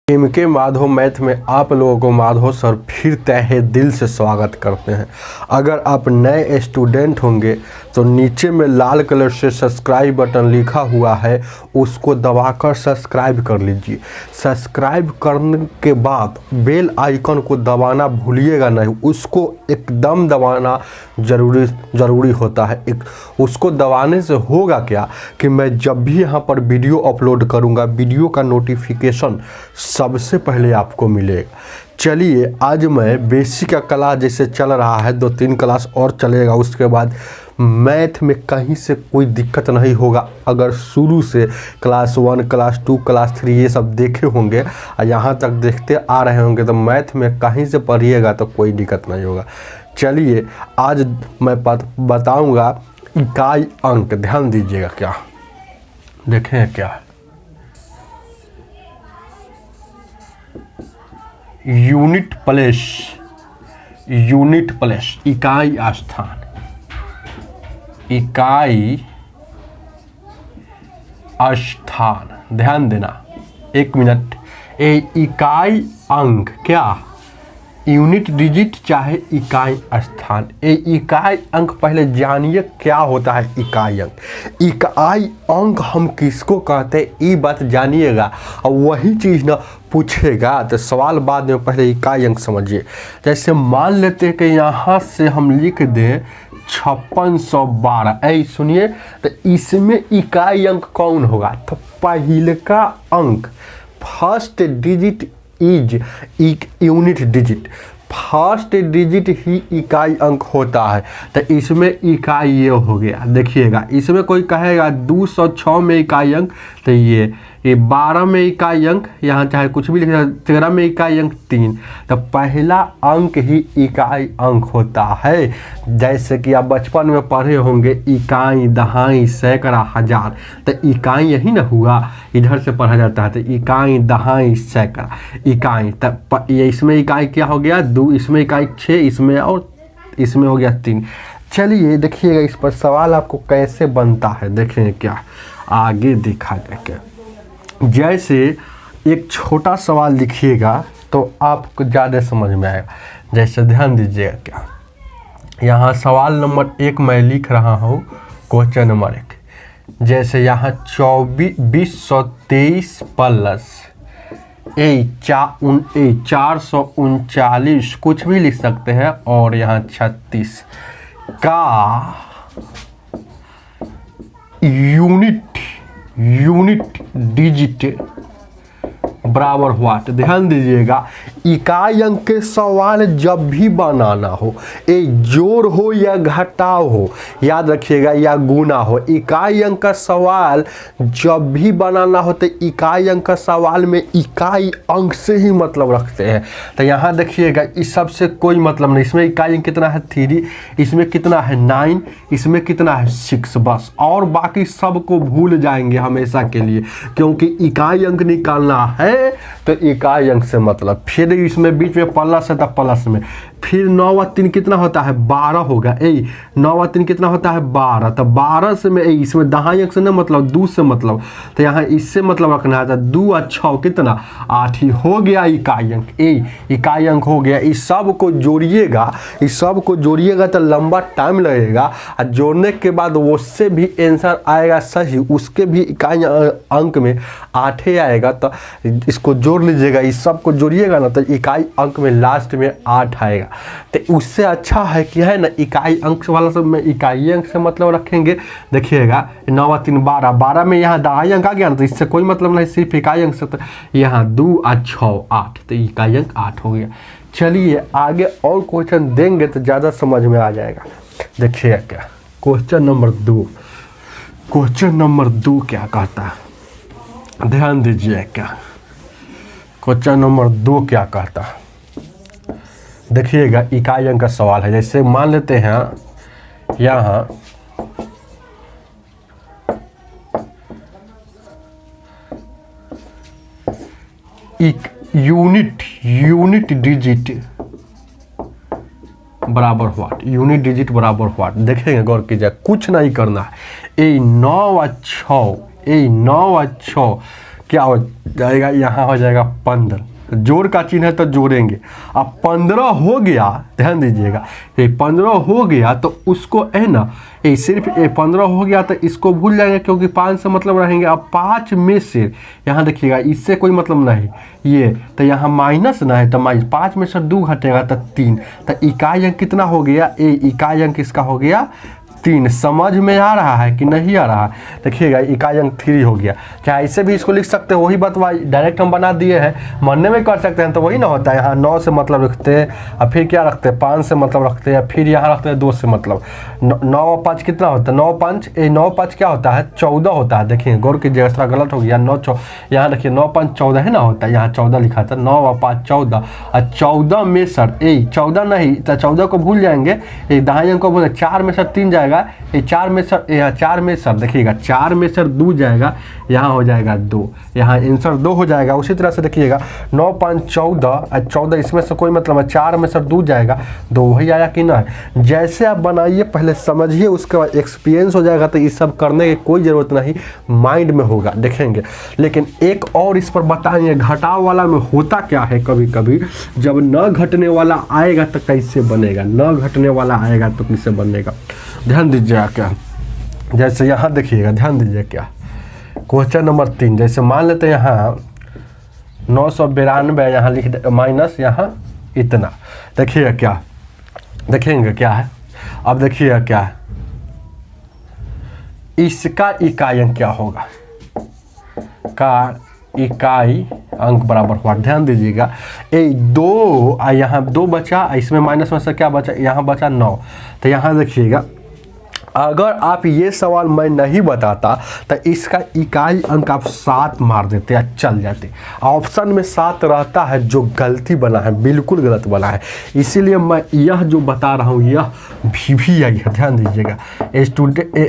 के माधव मैथ में आप लोगों को माधव सर फिर तहे दिल से स्वागत करते हैं। अगर आप नए स्टूडेंट होंगे तो नीचे में लाल कलर से सब्सक्राइब बटन लिखा हुआ है, उसको दबाकर सब्सक्राइब कर लीजिए। सब्सक्राइब करने के बाद बेल आइकन को दबाना भूलिएगा नहीं, उसको एकदम दबाना ज़रूरी होता है। उसको दबाने से होगा क्या कि मैं जब भी यहाँ पर वीडियो अपलोड करूँगा, वीडियो का नोटिफिकेशन सबसे पहले आपको मिलेगा। चलिए आज मैं बेसिक का क्लास जैसे चल रहा है, 2-3 क्लास और चलेगा, उसके बाद मैथ में कहीं से कोई दिक्कत नहीं होगा। अगर शुरू से क्लास 1, क्लास 2, क्लास 3 ये सब देखे होंगे और यहाँ तक देखते आ रहे होंगे तो मैथ में कहीं से पढ़िएगा तो कोई दिक्कत नहीं होगा। चलिए आज मैं बताऊँगा इकाई अंक। ध्यान दीजिएगा, क्या देखें क्या है। यूनिट प्लेस इकाई स्थान, इकाई स्थान। ध्यान देना, 1 मिनट। इकाई अंक क्या, यूनिट डिजिट चाहे इकाई स्थान। इकाई अंक पहले जानिए क्या होता है इकाई अंक। इकाई अंक हम किसको कहते हैं ये बात जानिएगा, और वही चीज़ ना पूछेगा तो सवाल बाद में, पहले इकाई अंक समझिए। जैसे मान लेते हैं कि यहाँ से हम लिख दें 5612। सुनिए, तो इसमें इकाई अंक कौन होगा? तो पहले का अंक, first digit is unit digit. First digit ही इकाई अंक होता है। तो इसमें इकाई ये हो गया। देखिएगा, इसमें कोई कहेगा 206 में इकाई अंक, तो ये 12 में इकाई अंक, यहाँ चाहे कुछ भी लिखा, 13 में इकाई अंक 3। तो पहला अंक ही इकाई अंक होता है। जैसे कि आप बचपन में पढ़े होंगे इकाई, दहाई, सैकड़ा, हजार। तो इकाई यही ना हुआ, इधर से पढ़ा जाता है। तो इकाई, दहाई, सैकड़ा, इकाई। तब ये इसमें इकाई क्या हो गया 2, इसमें इकाई 6, इसमें और इसमें हो गया 3। चलिए देखिएगा इस पर सवाल आपको कैसे बनता है। देखें क्या आगे देखा जाएगा। जैसे एक छोटा सवाल लिखिएगा तो आपको ज़्यादा समझ में आएगा। जैसे ध्यान दीजिएगा, क्या यहाँ सवाल नंबर 1 मैं लिख रहा हूँ, क्वेश्चन नंबर 1। जैसे यहाँ 2023 प्लस 439, कुछ भी लिख सकते हैं, और यहाँ 36 का यूनिट डिजिट बराबर व्हाट। ध्यान दीजिएगा, इकाई अंक के सवाल जब भी बनाना हो, जोड़ हो या घटाव हो, याद रखिएगा, या गुना हो, इकाई अंक का सवाल जब भी बनाना हो तो इकाई अंक का सवाल में इकाई अंक से ही मतलब रखते हैं। तो यहाँ देखिएगा, इस सब से कोई मतलब नहीं। इसमें इकाई अंक कितना है 3, इसमें कितना है 9, इसमें कितना है 6, बस। और बाकी सब को भूल जाएंगे हमेशा के लिए, क्योंकि इकाई अंक निकालना है तो इकाई अंक से मतलब। फिर इसमें बीच में प्लस है तो प्लस में, फिर 9 व 3 कितना होता है 12 होगा। 9 व 3 कितना होता है 12। तो 12 से में इसमें दहाई अंक से ना मतलब 2 से मतलब, तो यहाँ इससे मतलब रखना है। 2 और 6 कितना 8 ही हो गया इकाई अंक। इकाई अंक हो गया। इस सब को जोड़िएगा, इस सब को जोड़िएगा तो लंबा टाइम लगेगा, और जोड़ने के बाद उससे भी आंसर आएगा सही, उसके भी इकाई अंक में 8 ही आएगा। तो इसको जोड़ लीजिएगा, इस सब को जोड़िएगा ना तो इकाई अंक में लास्ट में 8 आएगा। तो उससे अच्छा है कि है ना, इकाई अंक वाला सब में इकाई अंक से मतलब रखेंगे। देखिएगा 9 व 3 12, 12 में यहाँ दहाई अंक आ गया ना, तो इससे कोई मतलब नहीं, सिर्फ इकाई अंक से। तो यहाँ 2 और 6 8, तो इकाई अंक 8 हो गया। चलिए आगे और क्वेश्चन देंगे तो ज़्यादा समझ में आ जाएगा। देखिएगा क्या क्वेश्चन नंबर 2। क्वेश्चन नंबर 2 क्या कहता है, ध्यान दीजिए। क्या क्वेश्चन नंबर 2 क्या कहता है, देखिएगा, इकाई अंक का सवाल है। जैसे मान लेते हैं यहाँ यूनिट डिजिट बराबर व्हाट, यूनिट डिजिट बराबर व्हाट। देखेंगे, गौर कीजिए, कुछ नहीं करना है। 9 और 6 क्या हो जाएगा, यहाँ हो जाएगा 15, जोड़ का चिन्ह है तो जोड़ेंगे। अब 15 हो गया, ध्यान दीजिएगा, ये 15 हो गया तो उसको है ना, ये सिर्फ ये 15 हो गया तो इसको भूल जाएंगे क्योंकि 5 से मतलब रहेंगे। अब 5 में से यहाँ देखिएगा, इससे कोई मतलब नहीं, ये तो यहाँ माइनस ना है तो माइनस, 5 में से 2 घटेगा तो 3, तो इकाई अंक कितना हो गया, ये इकाई अंक इसका हो गया 3। समझ में आ रहा है कि नहीं आ रहा है? देखिएगा इकाई अंक 3 हो गया। क्या ऐसे भी इसको लिख सकते हैं, वही बात डायरेक्ट हम बना दिए हैं, मरने में कर सकते हैं तो वही ना होता है। यहाँ 9 से मतलब रखते हैं और फिर क्या रखते हैं, 5 से मतलब रखते हैं, फिर यहाँ रखते हैं 2 से मतलब। 9 और 5 कितना होता है, 9 5 क्या होता है, 14 होता है। देखिए गौर कीजिएगा, थोड़ा गलत हो गया, 9 यहाँ देखिए 9 5 14 है ना होता है, यहाँ 14 लिखा था, 9 और 5 14, और 14 में सर 14 नहीं तो 14 को भूल जाएंगे, ये दाहिने अंक को भूल, 4 में सर 3 जाएगा, ये 4 में सर, यहाँ 4 में सर देखिएगा, 4 में सर 2 जाएगा, यहाँ हो जाएगा 2, यहाँ आंसर 2 हो जाएगा। उसी तरह से देखिएगा 9 5 14 और 14 इसमें से कोई मतलब है, 4 में सर 2 जाएगा, 2 वही आया कि ना। जैसे आप बनाइए पहले समझिए, उसके बाद एक्सपीरियंस हो जाएगा तो ये सब करने की कोई ज़रूरत नहीं, माइंड में होगा, देखेंगे। लेकिन एक और इस पर बताएंगे, घटाव वाला में होता क्या है, कभी कभी जब न घटने वाला आएगा तो कैसे बनेगा, न घटने वाला आएगा तो कैसे बनेगा, ध्यान दीजिएगा। क्या जैसे यहाँ देखिएगा, ध्यान दीजिए, क्या क्वेश्चन नंबर 3, जैसे मान लेते हैं यहाँ 992, यहाँ लिख दे माइनस यहाँ इतना, देखिएगा क्या देखेंगे क्या है। अब देखिएगा क्या है, इसका इकाई अंक क्या होगा, का इकाई अंक बराबर हुआ, ध्यान दीजिएगा, ये 2 यहाँ 2 बचा, इसमें माइनस में से क्या बचा, यहाँ बचा 9। तो यहाँ देखिएगा, अगर आप ये सवाल मैं नहीं बताता तो इसका इकाई अंक आप 7 मार देते या चल जाते। ऑप्शन में 7 रहता है, जो गलती बना है, बिल्कुल गलत बना है, इसीलिए मैं यह जो बता रहा हूँ यह भी आई है, ध्यान दीजिएगा।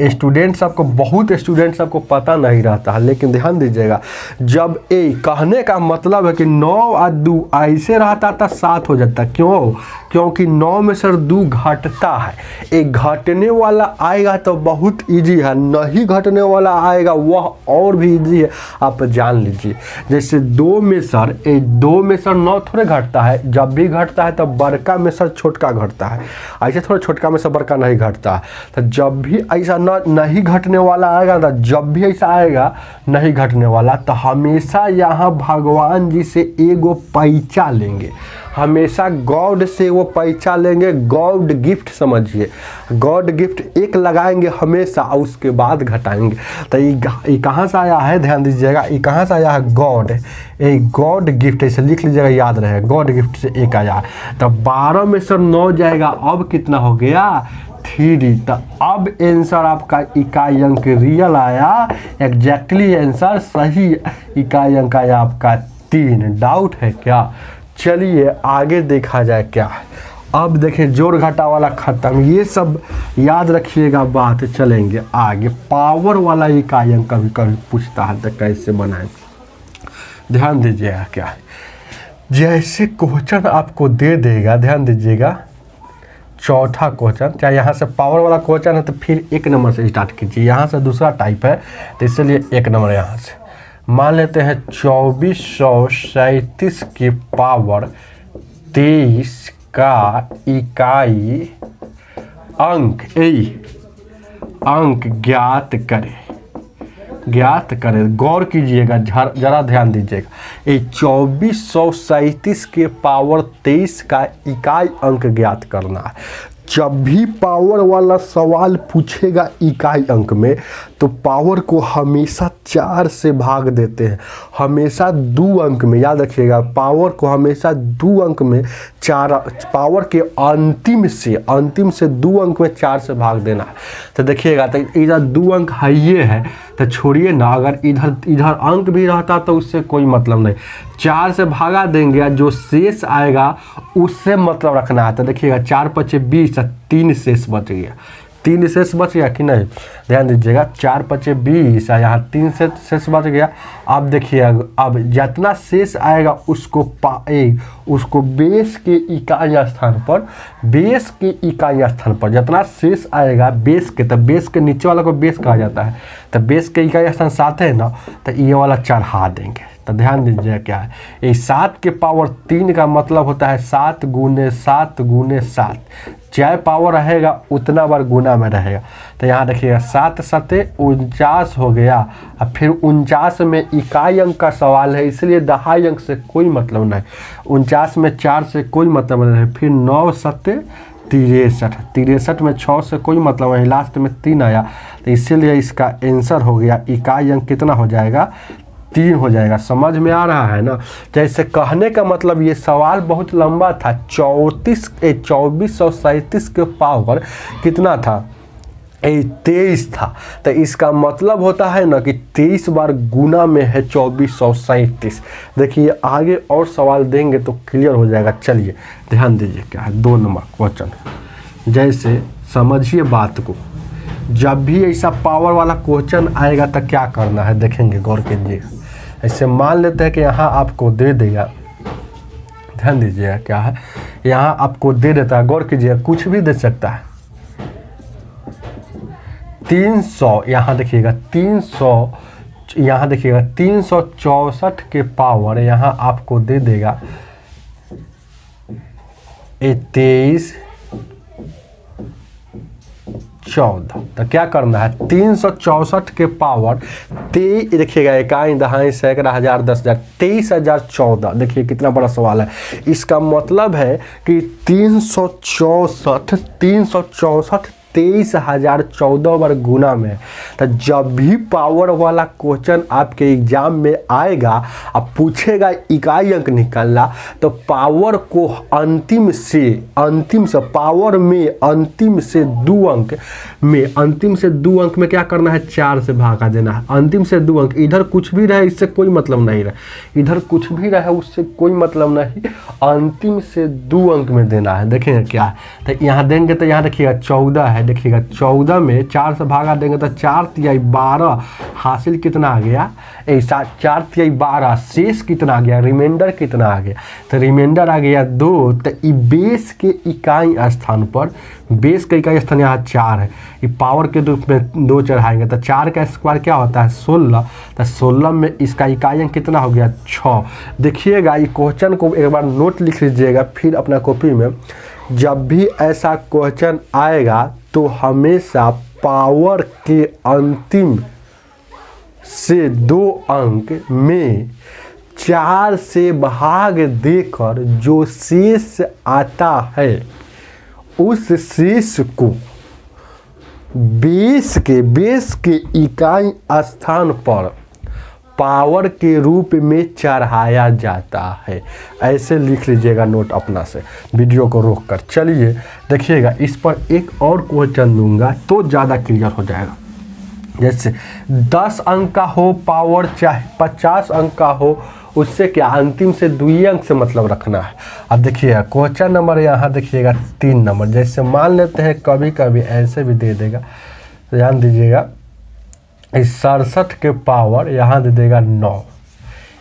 स्टूडेंट सबको, बहुत स्टूडेंट सबको पता नहीं रहता है, लेकिन ध्यान दीजिएगा, जब ए कहने का मतलब है कि 9 और 2 ऐसे रहता था 7 हो जाता, क्यों, क्योंकि 9 में से 2 घटता है, एक घटने वाला आएगा तो बहुत इजी है, नहीं घटने वाला आएगा वह और भी इजी है, आप जान लीजिए। जैसे 2 में सर 9 थोड़े घटता है, जब भी घटता है तो बड़का में सर छोटका घटता है, ऐसे थोड़ा छोटका में से बड़का नहीं घटता है। तो जब भी ऐसा नहीं घटने वाला आएगा, तो जब भी ऐसा आएगा नहीं घटने वाला, तो हमेशा यहाँ भगवान जी से एगो पैसा लेंगे, हमेशा गॉड से वो पैसा लेंगे, गॉड गिफ्ट समझिए, गॉड गिफ्ट एक लगाएंगे हमेशा और उसके बाद घटाएंगे। तो ये कहाँ से आया है, ध्यान दीजिएगा, ये कहाँ से आया है, गॉड, ये गॉड गिफ्ट, ऐसे लिख लीजिएगा, याद रहे, गॉड गिफ्ट से एक आया है। तो 12 में से 9 जाएगा, अब कितना हो गया, 3। तो अब आंसर आपका इकाई अंक रियल आया, एग्जैक्टली आंसर सही इकाई अंक आया आपका 3। डाउट है क्या? चलिए आगे देखा जाए क्या है। अब देखें जोड़ घटा वाला खत्म, ये सब याद रखिएगा बात, चलेंगे आगे। पावर वाला इकाई अंक कभी कभी पूछता है तो कैसे बनाएं, ध्यान दीजिएगा क्या है। जैसे क्वेश्चन आपको दे देगा, ध्यान दीजिएगा, चौथा क्वेश्चन, चाहे यहाँ से पावर वाला क्वेश्चन है तो फिर 1 नंबर से स्टार्ट कीजिए, यहाँ से दूसरा टाइप है तो इसलिए 1 नंबर यहाँ से। मान लेते हैं 2437 की पावर 23 का इकाई अंक ज्ञात करें। गौर कीजिएगा, जरा ध्यान दीजिएगा, ये 2437 के पावर 23 का इकाई अंक ज्ञात करना है। जब भी पावर वाला सवाल पूछेगा इकाई अंक में, तो पावर को हमेशा 4 से भाग देते हैं, हमेशा 2 अंक में, याद रखिएगा, पावर को हमेशा 2 अंक में, 4 पावर के अंतिम से 2 अंक में 4 से भाग देना है। तो देखिएगा, तो इधर 2 अंक है, ये है तो छोड़िए ना, अगर इधर अंक भी रहता तो उससे कोई मतलब नहीं, 4 से भागा देंगे, जो शेष आएगा उससे मतलब रखना है। तो देखिएगा 4 × 5 = 20, 3 शेष बच गया, 3 शेष बच गया कि नहीं, ध्यान दीजिएगा। 4 पचे 20 और यहाँ 3 शेष बच गया। अब देखिए अब जितना शेष आएगा उसको उसको बेस के इकाई स्थान पर, बेस के इकाई स्थान पर जितना शेष आएगा बेस के, तो बेस के नीचे वाला को बेस कहा जाता है, तो बेस के इकाई स्थान 7 है ना, तो ये वाला चढ़ा देंगे। तो ध्यान दीजिए क्या है, ये 7 के पावर 3 का मतलब होता है 7 गुने 7 गुने 7, चाहे पावर रहेगा उतना बार गुना में रहेगा। तो यहाँ देखिएगा 7 सते 49 हो गया, और फिर 49 में इकाई अंक का सवाल है, इसलिए दहाई अंक से कोई मतलब नहीं, 49 में 4 से कोई मतलब नहीं। फिर 9 सते 63, 63 में 6 से कोई मतलब नहीं, लास्ट में 3 आया, तो इसीलिए इसका आंसर हो गया इकाई अंक कितना हो जाएगा, 3 हो जाएगा। समझ में आ रहा है ना। जैसे कहने का मतलब ये सवाल बहुत लंबा था, 2437 के पावर कितना था, 23 था। तो इसका मतलब होता है ना कि 23 बार गुना में है 2437। देखिए आगे और सवाल देंगे तो क्लियर हो जाएगा। चलिए ध्यान दीजिए क्या है 2 नंबर क्वेश्चन। जैसे समझिए बात को, जब भी ऐसा पावर वाला क्वेश्चन आएगा तो क्या करना है, देखेंगे गौर कीजिए। ऐसे मान लेते हैं कि यहाँ आपको दे देगा, ध्यान दीजिएगा क्या है, यहाँ आपको दे देता है, गौर कीजिए, कुछ भी दे सकता है। 300, यहाँ देखिएगा 300, यहाँ देखिएगा 364 के पावर यहाँ आपको दे देगा 23 14। तो क्या करना है, 364 के पावर देखिएगा, इकाई दहाई सैकड़ा हजार 10,000 23,014। देखिए कितना बड़ा सवाल है। इसका मतलब है कि 364 23,014 बार गुना में। तो जब भी पावर वाला क्वेश्चन आपके एग्जाम में आएगा, अब पूछेगा इकाई अंक निकालना, तो पावर को अंतिम से पावर में अंतिम से 2 अंक में क्या करना है, 4 से भागा देना है। अंतिम से 2 अंक, इधर कुछ भी रहे इससे कोई मतलब नहीं रहे, इधर कुछ भी रहे उससे कोई मतलब नहीं, अंतिम से 2 अंक में देना है। देखेंगे क्या है, तो यहाँ देंगे तो यहाँ देखिएगा 14 है, देखिएगा 14 में 4 से भागा देंगे तो 4 तिहाई 12, हासिल कितना आ गया, 4 तिहाई 12, शेष कितना आ गया, रिमाइंडर कितना आ गया, तो रिमाइंडर आ गया 2। तो बेस के इकाई स्थान पर, बेस का इकाई स्थान यहाँ 4 है, ये पावर के रूप में 2 चढ़ाएंगे तो 4 का स्क्वायर क्या होता है 16। तो 16 में इसका इकाई अंक कितना हो गया 6। देखिएगा ये क्वेश्चन को एक बार नोट लिख लीजिएगा फिर अपना कॉपी में। जब भी ऐसा क्वेश्चन आएगा तो हमेशा पावर के अंतिम से 2 अंक में 4 से भाग देकर जो शेष आता है उस शेष को बेस के इकाई स्थान पर पावर के रूप में चढ़ाया जाता है। ऐसे लिख लीजिएगा नोट अपना से, वीडियो को रोककर। चलिए देखिएगा, इस पर एक और क्वेश्चन दूंगा तो ज़्यादा क्लियर हो जाएगा। जैसे 10 अंक का हो पावर, चाहे 50 अंक का हो, उससे क्या अंतिम से 2 अंक से मतलब रखना है। अब देखिएगा क्वेश्चन नंबर यहाँ देखिएगा 3 नंबर। जैसे मान लेते हैं कभी कभी ऐसे भी दे देगा, ध्यान दीजिएगा, इस 67 के पावर यहाँ दे देगा 9,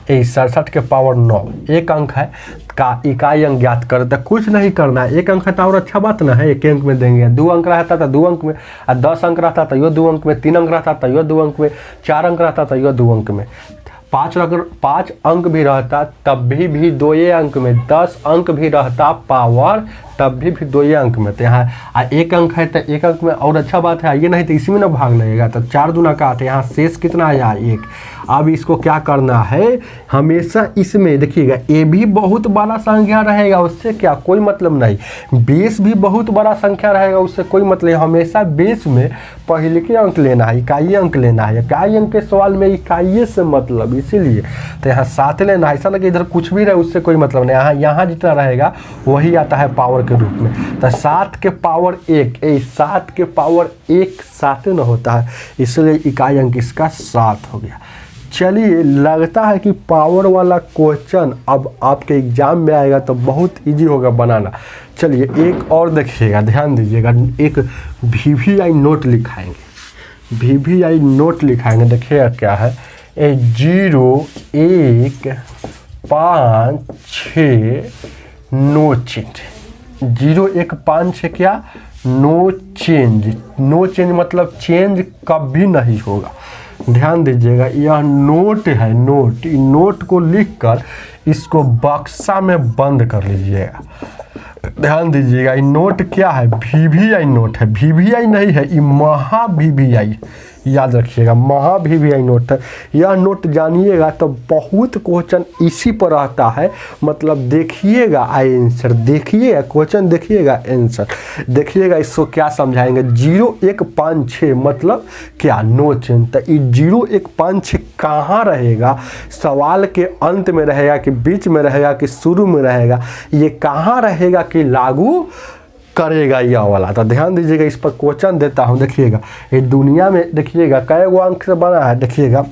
इस 67 के पावर 9, 1 अंक है का इकाई अंक ज्ञात कर। तो कुछ नहीं करना है, 1 अंक है तो और अच्छा बात ना है, 1 अंक में देंगे। 2 अंक रहता था 2 अंक में, और 10 अंक रहता था यो 2 अंक में, 3 अंक रहता था यो 2 अंक में, 4 अंक रहता था यो 2 अंक में, 5 अंक भी रहता तब भी 2 अंक में, 10 अंक भी रहता पावर तब भी 2 अंक में। तो यहाँ 1 अंक है तो 1 अंक में और अच्छा बात है, ये नहीं तो इसी में ना भाग लगेगा, तो 4 दूना का 8, यहाँ शेष कितना आया 1। अब इसको क्या करना है, हमेशा इसमें देखिएगा ये भी बहुत बड़ा संख्या रहेगा, उससे क्या कोई मतलब नहीं, बेस भी बहुत बड़ा संख्या रहेगा, उससे कोई मतलब नहीं। हमेशा बेस में पहले के अंक लेना है, इकाई अंक लेना है, इकाई अंक के सवाल में इकाई से मतलब, इसीलिए तो यहाँ 7 लेना है। ऐसा ना कि इधर कुछ भी रहे उससे कोई मतलब नहीं, यहाँ जितना रहेगा वही आता है पावर के रूप में। तो 7 के पावर 1, 7 के पावर 1 7 न होता है, इसलिए इकाई अंक इसका 7 हो गया। चलिए, लगता है कि पावर वाला क्वेश्चन अब आपके एग्जाम में आएगा तो बहुत इजी होगा बनाना। चलिए एक और देखिएगा, ध्यान दीजिएगा, एक VVI नोट लिखाएंगे, VVI नोट लिखाएंगे। देखिएगा क्या है, 0 1 5 6 नो चेंज, 0 1 5 6 क्या, नो चेंज। नो चेंज मतलब चेंज कभी नहीं होगा। ध्यान दीजिएगा, यह नोट है, नोट, नोट को लिखकर इसको बक्सा में बंद कर लीजिएगा। ध्यान दीजिएगा, ये नोट क्या है, VVI नोट है, VVI नहीं है, ये महा VVI, याद रखिएगा, महा VVI नोट है। यह नोट जानिएगा तो बहुत क्वेश्चन इसी पर रहता है। मतलब देखिएगा आंसर, देखिएगा क्वेश्चन, देखिएगा आंसर, देखिएगा इसको क्या समझाएंगे। 0 1 5 6 मतलब क्या, नो चेंज। तो ये 0 1 5 6 कहाँ रहेगा, सवाल के अंत में रहेगा कि बीच में रहेगा कि शुरू में रहेगा, ये कहाँ रहेगा कि लागू करेगा यह वाला। तो ध्यान दीजिएगा, इस पर क्वेश्चन देता हूँ। देखिएगा ये दुनिया में, देखिएगा कै गो अंक से बना है, देखिएगा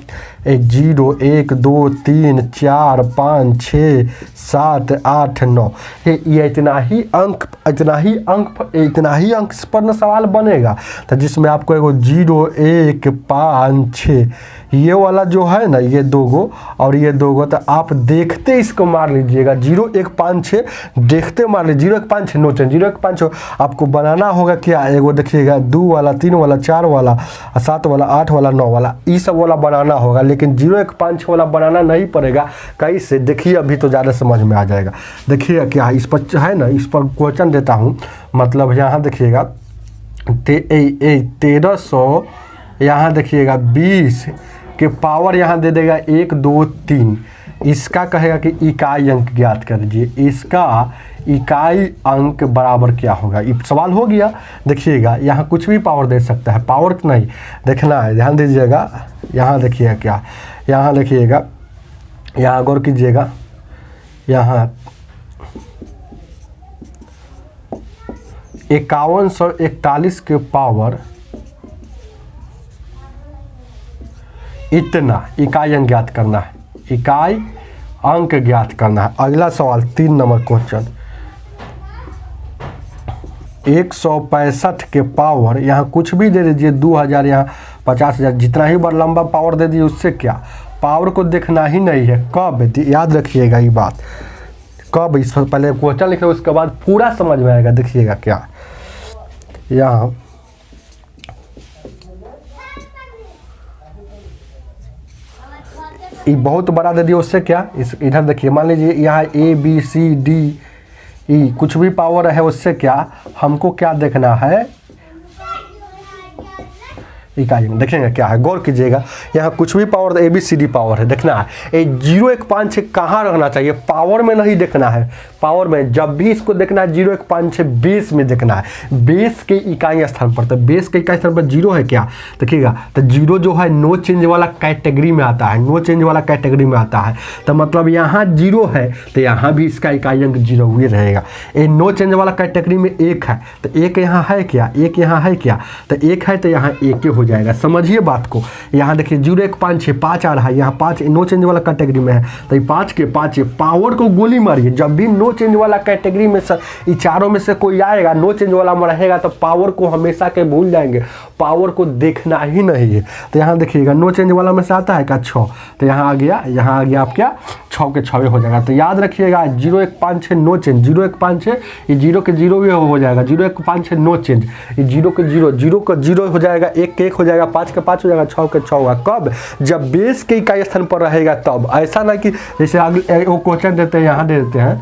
0 1 2 3 4 5 6 7 8 9, ये इतना ही अंक पर न सवाल बनेगा। तो जिसमें आपको एगो 0 1 5 6 ये वाला जो है ना, ये 2 गो और ये 2 गो, तो आप देखते इसको मार लीजिएगा, 0 1 5 6 देखते मार लीजिए, 0 1 5 6 नो चेंज, 0 1 5 6 आपको बनाना होगा क्या, एगो देखिएगा 2 वाला 3 वाला 4 वाला 7 वाला 8 वाला 9 वाला, ये सब वाला बनाना होगा। लेकिन 0 1 5 6 वाला बनाना नहीं पड़ेगा। कैसे, देखिए अभी तो ज़्यादा समझ में आ जाएगा। देखिएगा क्या इस पर है ना, इस पर क्वेश्चन देता हूँ। मतलब यहाँ देखिएगा 1300, यहाँ देखिएगा 20 के पावर यहाँ दे देगा 1 2 3। इसका कहेगा कि इकाई अंक ज्ञात कर दीजिए, इसका इकाई अंक बराबर क्या होगा। ये सवाल हो गया। देखिएगा यहाँ कुछ भी पावर दे सकता है, पावर नहीं देखना है, ध्यान दीजिएगा। यहाँ देखिएगा क्या, यहाँ देखिएगा, यहाँ गौर कीजिएगा, यहाँ 5141 के पावर इतना इकाई अंक ज्ञात करना है, इकाई अंक ज्ञात करना है। अगला सवाल 3 नंबर क्वेश्चन, 165 के पावर, यहाँ कुछ भी दे दीजिए, 2000 यहाँ 50,000, जितना ही बार लंबा पावर दे दीजिए उससे क्या, पावर को देखना ही नहीं है। कब, याद रखिएगा ये बात, कब, इस पर पहले क्वेश्चन लिखे उसके बाद पूरा समझ में आएगा। देखिएगा क्या, यहाँ ये बहुत बड़ा दे दिया उससे क्या, इस इधर देखिए, मान लीजिए यहाँ ABCDE कुछ भी पावर है उससे क्या, हमको क्या देखना है, इकाई में। देखेंगे क्या है, गौर कीजिएगा, यहाँ कुछ भी पावर ABCD पावर है, देखना है। 0 1 5 6 कहाँ रखना चाहिए, पावर में नहीं देखना है, पावर में जब भी इसको देखना है 0 1 5 6 बेस में देखना है, बेस के इकाई स्थान पर। तो बेस के इकाई स्थान पर 0 है क्या, देखिएगा, तो 0 जो है नो चेंज वाला कैटेगरी में आता है, नो चेंज वाला कैटेगरी में आता है। तो मतलब यहाँ 0 है तो यहाँ भी इसका इकाई अंक 0 हुए रहेगा। ये नो चेंज वाला कैटेगरी में 1 है तो 1 यहाँ है क्या, 1 यहाँ है क्या, तो 1 है तो यहाँ 1 हो जाएगा। समझिए बात को, यहाँ देखिए 0 1 5 6 5 आ रहा है, यहाँ 5 नो चेंज वाला कैटेगरी में है, तो 5 के 5 पावर को गोली मारिए। जब भी नो चेंज वाला कैटेगरी में ये चारों में से कोई आएगा, नो चेंज वाला में रहेगा, तो पावर को हमेशा के भूल जाएंगे, पावर को देखना ही नहीं है। तो यहाँ देखिएगा नो चेंज वाला में से आता है क्या 6, तो यहाँ आ गया, यहाँ आ गया आप क्या 6 के 6 हो जाएगा। तो याद रखिएगा 0 1 5 6 नो चेंज, 0 1 5 6 ये 0 के 0 भी हो जाएगा, 0 1 5 6 नो चेंज, ये 0 के 0, 0 का 0 हो जाएगा, 1 के 1 हो जाएगा, 5 के 5 हो जाएगा, 6 के 6 होगा। कब, जब बेस के इकाई स्थान पर रहेगा तब। ऐसा ना कि जैसे अगले वो क्वेश्चन देते हैं, यहाँ दे देते हैं,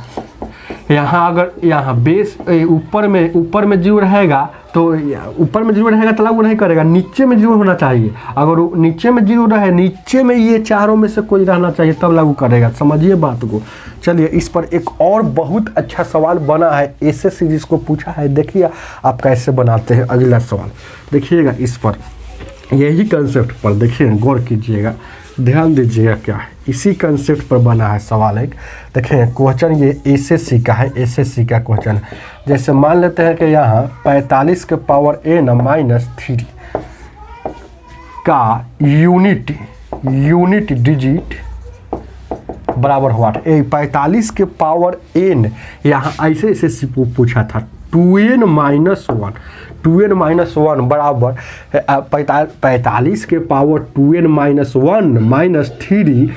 यहाँ अगर यहाँ बेस ऊपर में 0 रहेगा तो ऊपर में 0 रहेगा तो लागू नहीं करेगा, नीचे में 0 होना चाहिए। अगर नीचे में 0 रहे, नीचे में ये चारों में से कोई रहना चाहिए तब लागू करेगा। समझिए बात को। चलिए इस पर एक और बहुत अच्छा सवाल बना है, ऐसे सीरीज को पूछा है, देखिए आप कैसे बनाते हैं। अगला सवाल देखिएगा, इस पर यही कंसेप्ट पर देखिए, गौर कीजिएगा, ध्यान दीजिएगा क्या है, इसी कंसेप्ट पर बना है सवाल एक। देखें क्वेश्चन ये एसएससी का है, एसएससी का क्वेश्चन है। जैसे मान लेते हैं कि यहाँ 45 के पावर n -3 का यूनिट यूनिट डिजिट बराबर व्हाट। 45 के पावर n, यहाँ ऐसे ऐसे पूछा था 2n माइनस 1 बराबर 45 के पावर 2n माइनस 1 माइनस 3,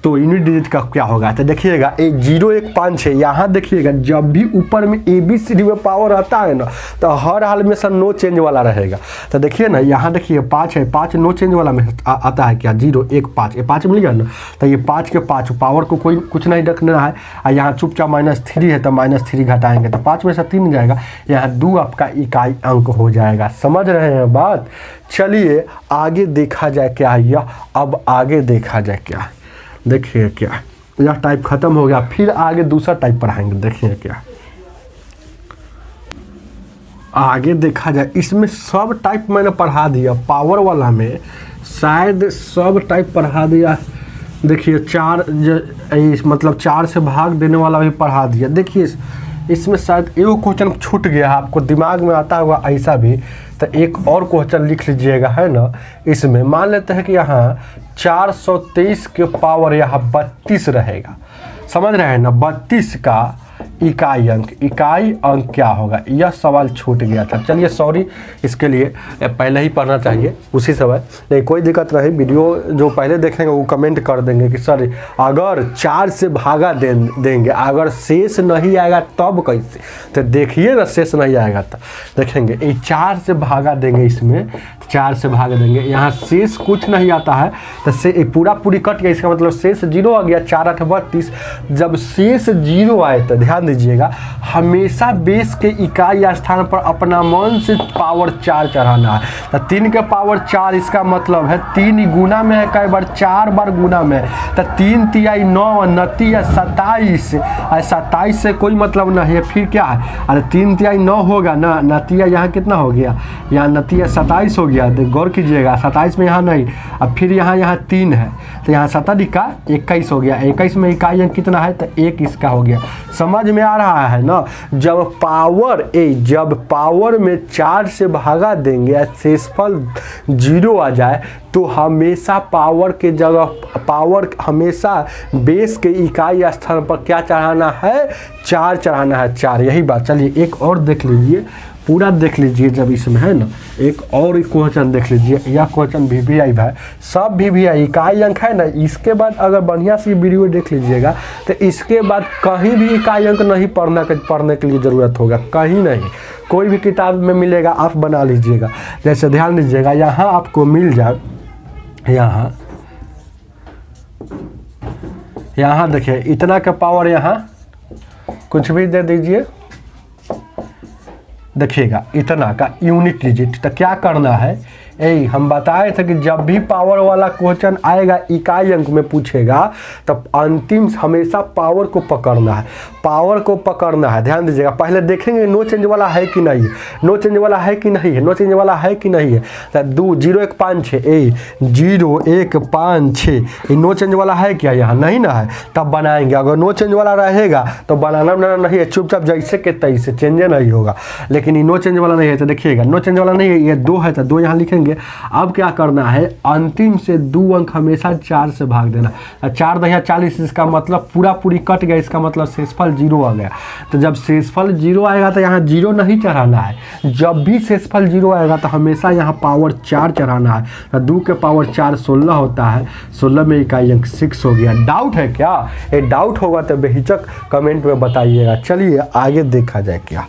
तो यूनिट डिजिट का क्या होगा। तो देखिएगा 0 1 5 6, यहाँ देखिएगा जब भी ऊपर में ABCD में पावर आता है ना तो हर हाल में सर नो चेंज वाला रहेगा। तो देखिए ना यहाँ देखिए 5 है, 5 नो चेंज वाला में आता है क्या 0 1 5, ये 5 मिल गया ना। तो ये 5 के 5 पावर को कोई कुछ नहीं रखना है, और यहाँ चुपचाप -3 है तो -3 घटाएंगे तो 5 में से 3 जाएगा, यहाँ 2 आपका इकाई अंक हो जाएगा। समझ रहे हैं बात। चलिए आगे देखा जाए क्या है यह, अब आगे देखा जाए क्या। देखिए क्या, यह टाइप खत्म हो गया, फिर आगे दूसरा टाइप पढ़ाएंगे। देखिए क्या आगे देखा जाए, इसमें सब टाइप मैंने पढ़ा दिया, पावर वाला में शायद सब टाइप पढ़ा दिया। देखिए 4 मतलब 4 से भाग देने वाला भी पढ़ा दिया। देखिए इसमें शायद एक क्वेश्चन छूट गया, आपको दिमाग में आता होगा ऐसा भी, तो एक और क्वेश्चन लिख लीजिएगा, है ना। इसमें मान लेते हैं कि यहाँ 423 के पावर यहाँ 32 रहेगा, समझ रहे हैं ना। 32 का इकाई अंक क्या होगा, यह सवाल छूट गया था। चलिए सॉरी, इसके लिए पहले ही पढ़ना चाहिए उसी समय, नहीं कोई दिक्कत नहीं। वीडियो जो पहले देखेंगे वो कमेंट कर देंगे कि सर अगर 4 से भागा देंगे, अगर शेष नहीं आएगा तब कैसे। तो देखिए ना शेष नहीं आएगा तो देखेंगे, ये 4 से भागा देंगे, इसमें 4 से भाग देंगे, यहाँ शेष कुछ नहीं आता है तो से पूरी कट गया, इसका मतलब शेष 0 आ गया। 4 8 32, जब शेष 0 आए तो ध्यान दीजिएगा हमेशा बेस के इकाई स्थान पर अपना मन से पावर 4 चढ़ाना है। तो 3 के पावर 4, इसका मतलब है 3 गुना में है, कई बार 4 बार गुना में है। तो 3 तिहाई 9, नतीजा 27, 27 से कोई मतलब नहीं है, फिर क्या है, अरे 3 तिहाई 9 होगा ना, नतीजा यहाँ कितना हो गया, यहाँ नतीजा 27 हो गया। गौर कीजिएगा 27 में यहाँ नहीं, अब फिर यहाँ 3 है तो यहाँ 7 का 21 हो गया। 21 में इकाई अंक कितना है तो 1 इसका हो गया। समझ में आ रहा है ना। जब पावर में 4 से भागा देंगे, शेषफल 0 आ जाए तो हमेशा पावर के जगह हमेशा बेस के इकाई स्थान पर क्या चढ़ाना है, 4 चढ़ाना है, 4। यही बात। चलिए एक और देख लीजिए, पूरा देख लीजिए, जब इसमें है ना एक और क्वेश्चन देख लीजिए। यह क्वेश्चन VVI है, सब VVI इकाई अंक है ना। इसके बाद अगर बढ़िया सी वीडियो देख लीजिएगा तो इसके बाद कहीं भी इकाई अंक नहीं पढ़ने के लिए ज़रूरत होगा, कहीं नहीं, कोई भी किताब में मिलेगा आप बना लीजिएगा। जैसे ध्यान दीजिएगा, यहाँ आपको मिल जाए, यहाँ देखिए इतना का पावर, यहाँ कुछ भी दे दीजिए, देखिएगा इतना का यूनिट डिजिट। तो क्या करना है, हम बताए थे कि जब भी पावर वाला क्वेश्चन आएगा इकाई अंक में पूछेगा तब अंतिम हमेशा पावर को पकड़ना है, ध्यान दीजिएगा। पहले देखेंगे नो चेंज वाला है कि नहीं है, नो चेंज वाला है कि नहीं है, नो चेंज वाला है कि नहीं है। तो 0 1 5 6, 0 1 5 6, ये नो चेंज वाला है क्या, यहाँ नहीं ना है, तब बनाएंगे। अगर नो चेंज वाला रहेगा तो बनाना नहीं है, चुपचाप जैसे के तैसे, चेंजे नहीं होगा। लेकिन ये नो चेंज वाला नहीं है तो देखिएगा नो चेंज वाला नहीं है, ये 2 है तो 2 यहाँ लिखेंगे। अब क्या करना है, अंतिम से 2 अंक हमेशा 4 से भाग देना। 4 दहिया 40, इसका मतलब पूरी कट गया, इसका मतलब शेषफल 0 आ गया। तो जब शेषफल 0 आएगा तो यहाँ 0 नहीं चढ़ाना है। जब भी शेषफल 0 आएगा तो हमेशा यहाँ पावर 4 चढ़ाना है। तो 2 के पावर 4 16 होता है, 16 में इकाई अंक 6 हो गया। डाउट है क्या, ये डाउट होगा तो बेहिचक कमेंट में बताइएगा। चलिए आगे देखा जाए क्या।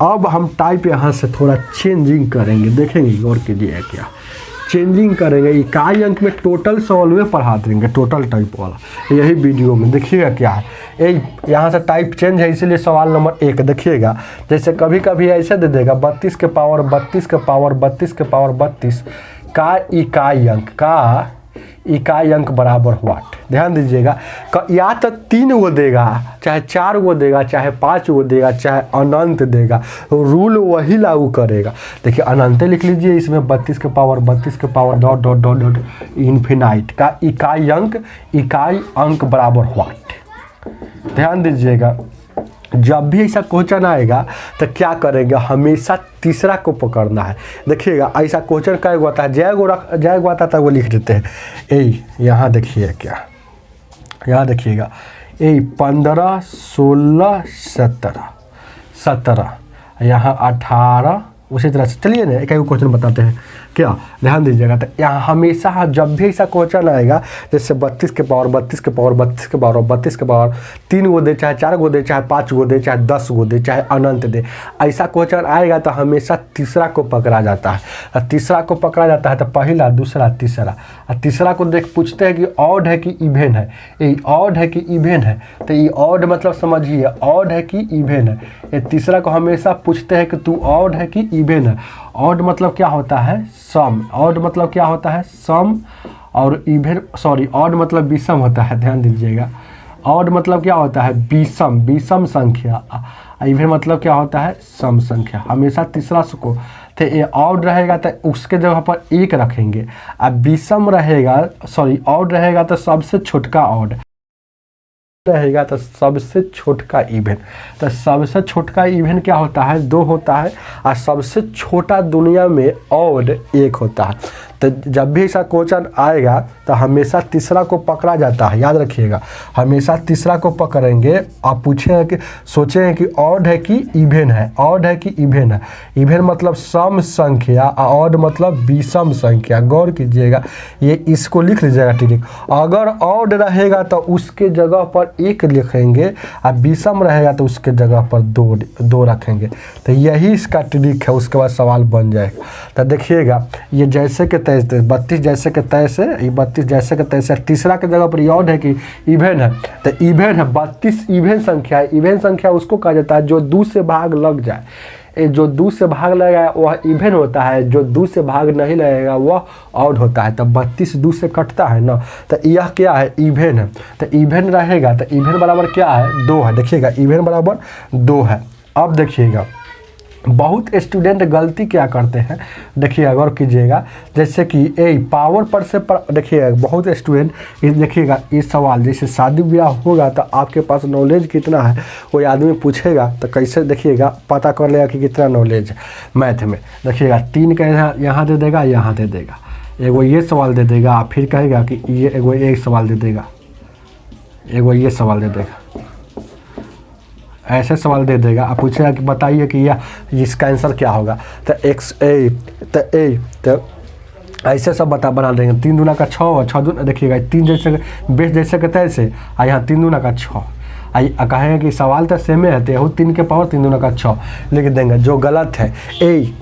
अब हम टाइप यहाँ से थोड़ा चेंजिंग करेंगे, देखेंगे गौर कीजिए क्या चेंजिंग करेंगे। इकाई अंक में टोटल सॉल्व में पढ़ा देंगे, टोटल टाइप वाला, यही वीडियो में देखिएगा क्या है। यहाँ से टाइप चेंज है, इसीलिए सवाल नंबर 1 देखिएगा। जैसे कभी कभी ऐसे दे देगा 32 के पावर 32 के पावर 32 के पावर 32 का इकाई अंक बराबर व्हाट। ध्यान दीजिएगा, या तो 3 गो देगा, चाहे 4 गो देगा, चाहे 5 गो देगा, चाहे अनंत देगा, रूल वही लागू करेगा। देखिए अनंत लिख लीजिए, इसमें 32 के power dot dot dot dot infinite का इकाई अंक बराबर व्हाट। ध्यान दीजिएगा, जब भी ऐसा क्वेश्चन आएगा तो क्या करेंगे, हमेशा तीसरा को पकड़ना है। देखिएगा ऐसा क्वेश्चन कई गो आता है, जय गो आता था वो लिख देते हैं। यही यहाँ देखिए क्या, यहाँ देखिएगा यही 15 16 17 यहाँ 18, उसी तरह से चलिए ना एक एक क्वेश्चन बताते हैं क्या, ध्यान दीजिएगा। तो यहाँ हमेशा जब भी ऐसा क्वेश्चन आएगा जैसे 32 के पावर 32 के पावर 32 के पावर 32 के पावर 3 गो दे, चाहे 4 गो दे, चाहे 5 गो दे, चाहे 10 गो दे, चाहे अनंत दे, ऐसा क्वेश्चन आएगा तो हमेशा तीसरा को पकड़ा जाता है। तीसरा को पकड़ा जाता है तो पहला, दूसरा, तीसरा। तीसरा को देख पूछते हैं कि ऑड है कि इवेन है, ये ऑड है कि इवेन है। तो ये ऑड मतलब समझिए ऑड है कि इवेन है। ये तीसरा को हमेशा पूछते हैं कि तू ऑड है कि इवेन है। ऑड मतलब क्या होता है, सम। ऑड मतलब क्या होता है, सम। और इवेन, सॉरी, ऑड मतलब विषम होता है, ध्यान दीजिएगा। ऑड मतलब क्या होता है, विषम, विषम संख्या। इवेन मतलब क्या होता है, सम संख्या। हमेशा तीसरा को तो ये ऑड रहेगा तो उसके जगह पर 1 रखेंगे। अब विषम रहेगा, सॉरी, ऑड रहेगा तो सबसे छोटका ऑड रहेगा, तो सबसे छोटका इवेन। तो सबसे छोटका इवेन क्या होता है, 2 होता है। और सबसे छोटा दुनिया में ऑड 1 होता है। तो जब भी ऐसा क्वेश्चन आएगा तो हमेशा तीसरा को पकड़ा जाता है, याद रखिएगा। हमेशा तीसरा को पकड़ेंगे। आप पूछें कि सोचें कि ऑड है कि इवेन है, ऑड है कि इवेन है। इवेन मतलब सम संख्या, ऑड मतलब विषम संख्या। गौर कीजिएगा, ये इसको लिख लीजिएगा ट्रिक। अगर ऑड रहेगा तो उसके जगह पर 1 लिखेंगे, और विषम रहेगा तो उसके जगह पर 2 रखेंगे। तो यही इसका ट्रिक है, उसके बाद सवाल बन जाएगा। तो देखिएगा, ये जैसे के 32 जैसे के तैसे, 32 जैसे के तैसे। तीसरा के जगह पर ऑड है कि इवेन है, तो इवेन है। 32 इवेन संख्या है। इवेन संख्या उसको कहा जाता है जो 2 से भाग लग जाए। जो 2 से भाग लगेगा वह इवेन होता है, जो 2 से भाग नहीं लगेगा वह ऑड होता है। तब 32 2 से कटता है ना, तो यह क्या है, इवेन है। तो इवेन रहेगा तो इवेन बराबर क्या है, 2 है। देखिएगा इवेन बराबर 2 है। अब देखिएगा बहुत स्टूडेंट गलती क्या करते हैं, देखिए गौर कीजिएगा। जैसे कि ए पावर पर से देखिए बहुत स्टूडेंट, देखिएगा ये सवाल जैसे शादी ब्याह होगा तो आपके पास नॉलेज कितना है कोई आदमी पूछेगा तो कैसे देखिएगा पता कर लेगा कि कितना नॉलेज है मैथ में। देखिएगा 3 का यहाँ दे देगा, यहाँ दे देगा, एगो ये सवाल दे देगा, फिर कहेगा कि ये एगो एक सवाल दे देगा, एगो ये सवाल दे देगा, ऐसे सवाल दे देगा। आप पूछेगा कि बताइए कि यह इसका आंसर क्या होगा, तो तो ऐसे सब बना देंगे। 3 दूना का 6, 6 दूना, देखिएगा 3 जैसे बेस जैसे कहते हैं ऐसे, यहाँ 3 दूना का 6। कहेंगे कि सवाल तो सेम है, तो 3 के पावर 3 दूना का 6 लिख देंगे। जो गलत है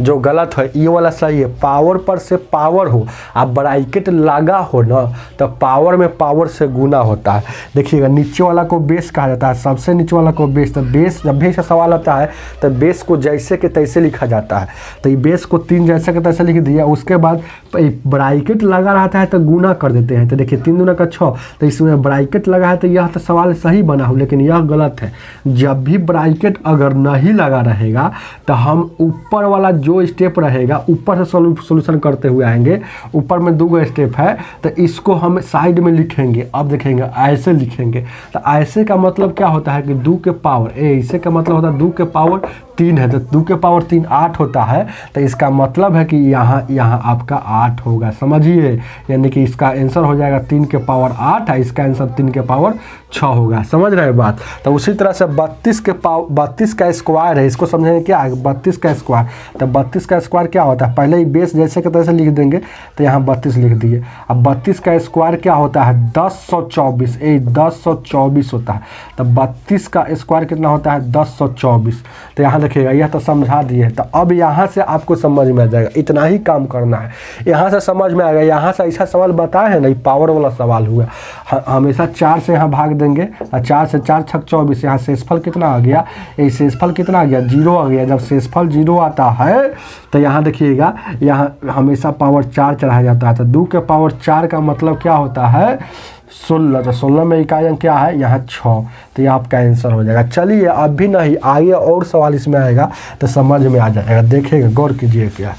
जो गलत है ये वाला सही है। पावर पर से पावर हो, आप ब्रैकेट लगा हो ना, तो पावर में पावर से गुना होता है। देखिएगा नीचे वाला को बेस कहा जाता है, सबसे नीचे वाला को बेस। तो बेस जब भी ऐसा सवाल आता है तो बेस को जैसे के तैसे लिखा जाता है। तो ये बेस को 3 जैसे के तैसे लिख दिया, उसके बाद ब्रैकेट लगा रहता है तो गुना कर देते हैं। तो देखिए 3 दूना का 6, तो इसमें ब्रैकेट लगा है तो यह तो सवाल सही बना हो, लेकिन यह गलत है। जब भी ब्रैकेट अगर नहीं लगा रहेगा तो हम ऊपर वाला जो स्टेप रहेगा ऊपर से सॉल्यूशन करते हुए आएंगे। ऊपर में 2 स्टेप है तो इसको हम साइड में लिखेंगे। अब देखेंगे ऐसे लिखेंगे, तो ऐसे का मतलब क्या होता है कि 2 के पावर, ऐसे का मतलब होता है 2 के पावर 3 है, तो 2 के पावर 3 8 होता है। तो इसका मतलब है कि यहाँ आपका 8 होगा, समझिए। यानी कि इसका आंसर हो जाएगा 3 के पावर 8 है, इसका आंसर 3 के पावर 6 होगा। समझ रहे हैं बात। तो उसी तरह से 32 का स्क्वायर है, इसको समझेंगे क्या है 32 का स्क्वायर। तो 32 का स्क्वायर क्या होता है, पहले ही बेस जैसे के तैसे लिख देंगे, तो यहाँ 32 लिख दिए। अब 32 का स्क्वायर क्या होता है, 1024, 1024 होता है। तो 32 का स्क्वायर कितना होता है, 1024। तो यहाँ देखिएगा यह तो समझा दिए। तो अब यहाँ से आपको समझ में आ जाएगा, इतना ही काम करना है, यहाँ से समझ में आएगा। यहाँ से ऐसा सवाल बताए हैं ना, पावर वाला सवाल हुआ। हमेशा 4 से यहाँ भाग देंगे, और 4 से 4 छक 24। यहाँ शेषफल कितना आ गया, ये शेषफल कितना आ गया, 0 आ गया। जब शेषफल 0 आता है तो यहाँ देखिएगा, यहाँ हमेशा पावर 4 चढ़ाया जाता है। तो 2 के पावर 4 का मतलब क्या होता है, 16। तो 16 में इकाई अंक क्या है, यहाँ 6। तो ये आपका आंसर हो जाएगा। चलिए अब भी नहीं, आगे और सवाल इसमें आएगा तो समझ में आ जाएगा। देखिएगा, गौर कीजिए क्या,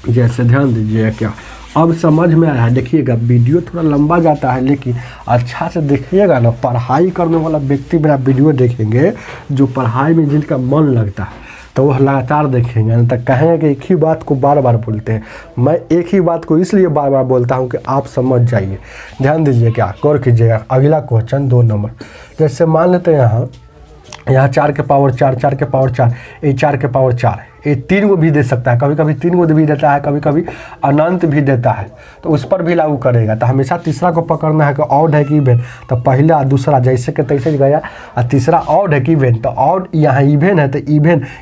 जैसे ध्यान दीजिए क्या, अब समझ में आया है। देखिएगा वीडियो थोड़ा लंबा जाता है, लेकिन अच्छा से देखिएगा ना। पढ़ाई करने वाला व्यक्ति मेरा वीडियो देखेंगे, जो पढ़ाई में जिनका मन लगता है, तो वह लगातार देखेंगे, नहीं तो कहेंगे कि एक ही बात को बार बार बोलते हैं। मैं एक ही बात को इसलिए बार बार बोलता हूँ कि आप समझ जाइए। ध्यान दीजिए, क्या गौर कीजिएगा। अगला क्वेश्चन 2 नंबर, जैसे मान लेते हैं यहाँ 4 के पावर 4, 4 के पावर 4, ये 4 के पावर 4 है, ये 3 को भी दे सकता है, कभी कभी 3 को भी देता है, कभी कभी अनंत भी देता है, तो उस पर भी लागू करेगा। तो हमेशा तीसरा को पकड़ना है कि ऑड है कि इवेन, तो पहला दूसरा जैसे के तैसे गया, और तीसरा ऑड है कि इवेन, तो ऑड यहाँ इवेन है तो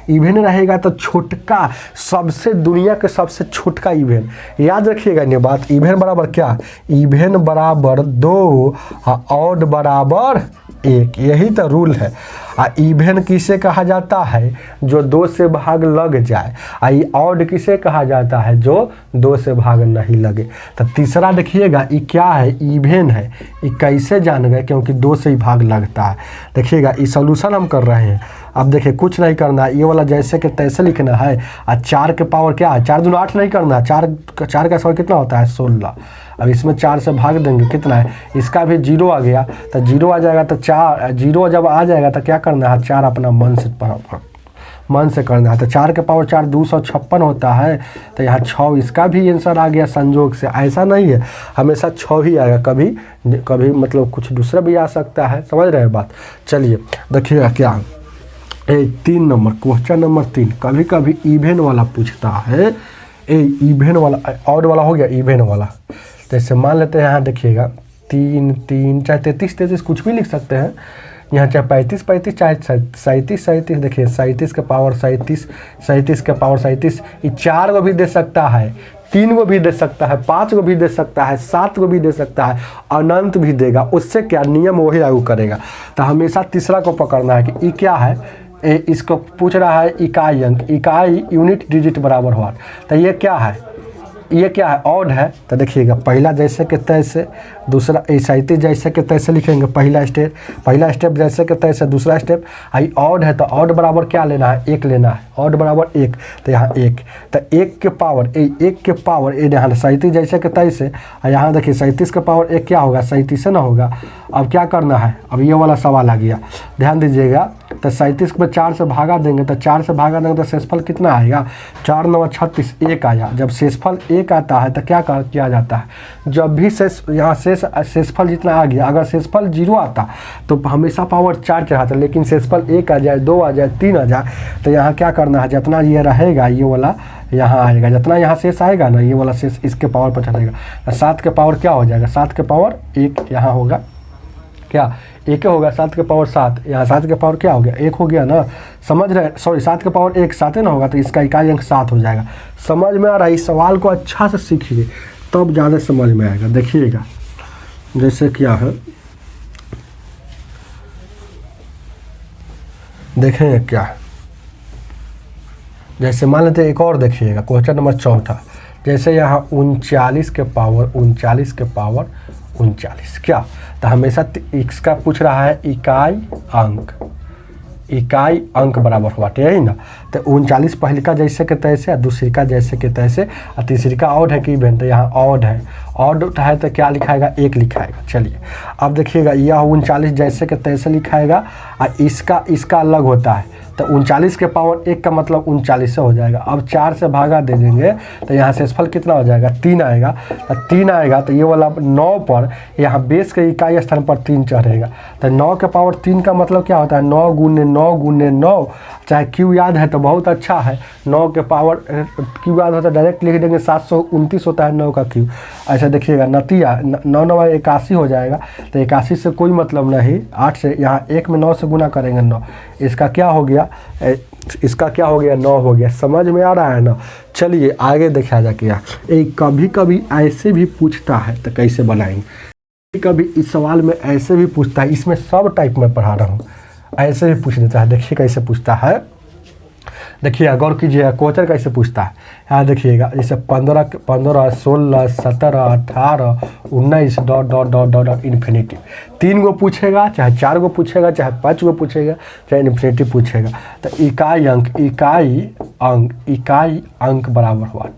इवेन रहेगा, तो छोटका सबसे दुनिया के सबसे छोटका इवेन। याद रखिएगा ये बात, इवेन बराबर क्या, इवेन बराबर 2 ऑड बराबर 1, यही तो रूल है। इवेन किसे कहा जाता है, जो 2 से भाग लग जाए। ऑड किसे कहा जाता है, जो 2 से भाग नहीं लगे। तो तीसरा देखिएगा, ये क्या है, इवेन है। ये कैसे जान गए, क्योंकि 2 से ही भाग लगता है। देखिएगा, ये सॉल्यूशन हम कर रहे हैं। अब देखिए, कुछ नहीं करना है, ये वाला जैसे कि तैसे लिखना है। और 4 के पावर क्या है, 4 दूनी 8 नहीं करना है, 4 का स्क्वायर कितना होता है, 16। अब इसमें 4 से भाग देंगे, कितना है, इसका भी 0 आ गया, तो 0 आ जाएगा, तो 4 0 जब आ जाएगा तो क्या करना है, 4 अपना मन से करना है। तो 4 के पावर 4 256 होता है, तो यहाँ 6, इसका भी आंसर आ गया संजोग से। ऐसा नहीं है हमेशा 6 ही आएगा, कभी मतलब कुछ दूसरा भी आ सकता है, समझ रहे हैं बात। चलिए देखिएगा क्या, 3 नंबर, क्वेश्चन नंबर 3, कभी कभी इवेन वाला पूछता है। इवेन वाला, ऑड वाला हो गया, इवेन वाला। जैसे मान लेते हैं, यहाँ देखिएगा 3 3, चाहे 33 33 कुछ भी लिख सकते हैं। यहाँ चाहे 35 35, चाहे 37 37, देखिए 37 के पावर 37, 37 के पावर 37, ये 4 को भी दे सकता है, 3 को भी दे सकता है, 5 को भी दे सकता है, 7 को भी दे सकता है, अनंत भी देगा। उससे क्या नियम वही लागू करेगा। तो हमेशा तीसरा को पकड़ना है कि ये क्या है, इसको पूछ रहा है इकाई अंक, इकाई यूनिट डिजिट बराबर हुआ। तो ये क्या है, ये क्या है, ऑड है। तो देखिएगा, पहला जैसे के तैसे, दूसरा 37 जैसे के तैसे लिखेंगे, पहला स्टेप जैसे के तैसे, दूसरा स्टेप। आई ऑड है, तो ऑड बराबर क्या लेना है, 1 लेना है, ऑड बराबर 1, तो यहाँ 1, तो 1 के पावर ये यहाँ 37 जैसे के तैसे, और यहाँ देखिए 37 के पावर 1 क्या होगा, 37 ना होगा। अब क्या करना है, अब ये वाला सवाल आ गया, ध्यान दीजिएगा। तो 37 को 4 से भागा देंगे, तो 4 से भागा देंगे तो शेषफल कितना आएगा, 4 9 36, 1 आया। जब शेषफल 1 आता है तो क्या किया जाता है, जब भी यहाँ शेषफल जितना आ गया, अगर शेषफल 0 आता तो हमेशा पावर 4 चढ़ाता, लेकिन शेषफल 1 आ जाए, 2 आ जाए, 3 आ जाए, तो यहाँ क्या करना है, जितना ये रहेगा ये वाला यहाँ आएगा, जितना यहाँ शेष आएगा ना, ये वाला शेष इसके पावर पर चढ़ेगा। 7 के पावर क्या हो जाएगा, 7 के पावर 1 यहाँ होगा, क्या 1 होगा, 7 के पावर 7, यहाँ 7 के पावर क्या हो गया, 1 हो गया ना, समझ रहे, सॉरी 7 के पावर 1 7 ना होगा, तो इसका इकाई अंक 7 हो जाएगा। समझ में आ रहा है, इस सवाल को अच्छा से सीखिए तब ज़्यादा समझ में आएगा। देखिएगा जैसे क्या है, देखेंगे क्या, जैसे मान लेते एक और देखिएगा, क्वेश्चन नंबर 4, जैसे यहाँ 39 के पावर 39 क्या, तो हमेशा इसका पूछ रहा है इकाई अंक बराबर हुआ, यही ना। तो 39 पहले का जैसे के तैसे, और दूसरी का जैसे के तैसे, और तीसरी का ऑड है कि इवेन, तो यहाँ ऑड है तो क्या लिखाएगा, 1 लिखाएगा। चलिए अब देखिएगा, यह 39 जैसे के तैसे लिखाएगा, और इसका अलग होता है, तो 39 के पावर 1 का मतलब 39 से हो जाएगा। अब 4 से भागा दे देंगे, तो यहाँ शेषफल कितना हो जाएगा, 3 आएगा, तो 3 आएगा, तो ये वाला 9 पर यहाँ बेस के इकाई स्थान पर 3 चढ़ेगा, तो 9 के पावर 3 का मतलब क्या होता है, 9 गुने 9, चाहे क्यू याद है तो बहुत अच्छा है, 9 के पावर क्यू याद होता है डायरेक्ट लिख देंगे, 729 होता है 9 का क्यू। ऐसा देखिएगा, नतीजा 9 9 81 हो जाएगा, तो 81 से कोई मतलब नहीं, 8 से यहाँ 1 में 9 से गुना करेंगे 9, इसका क्या हो गया, 9 हो गया। समझ में आ रहा है ना। चलिए आगे देखा जा क्या, कभी कभी ऐसे भी पूछता है, तो कैसे बनाएंगे, कभी इस सवाल में ऐसे भी पूछता है, इसमें सब टाइप में पढ़ा रहा हूँ, ऐसे भी पूछ देता है। देखिए कैसे पूछता है, देखिए गौर कीजिएगा, क्वेश्चन कैसे पूछता है। यहाँ देखिएगा, जैसे 15 16 17 18 19 डॉट इन्फिनिटी, 3 को पूछेगा, चाहे 4 को पूछेगा, चाहे 5 को पूछेगा, चाहे इन्फिनिटी पूछेगा। तो इकाई अंक बराबर हुआ।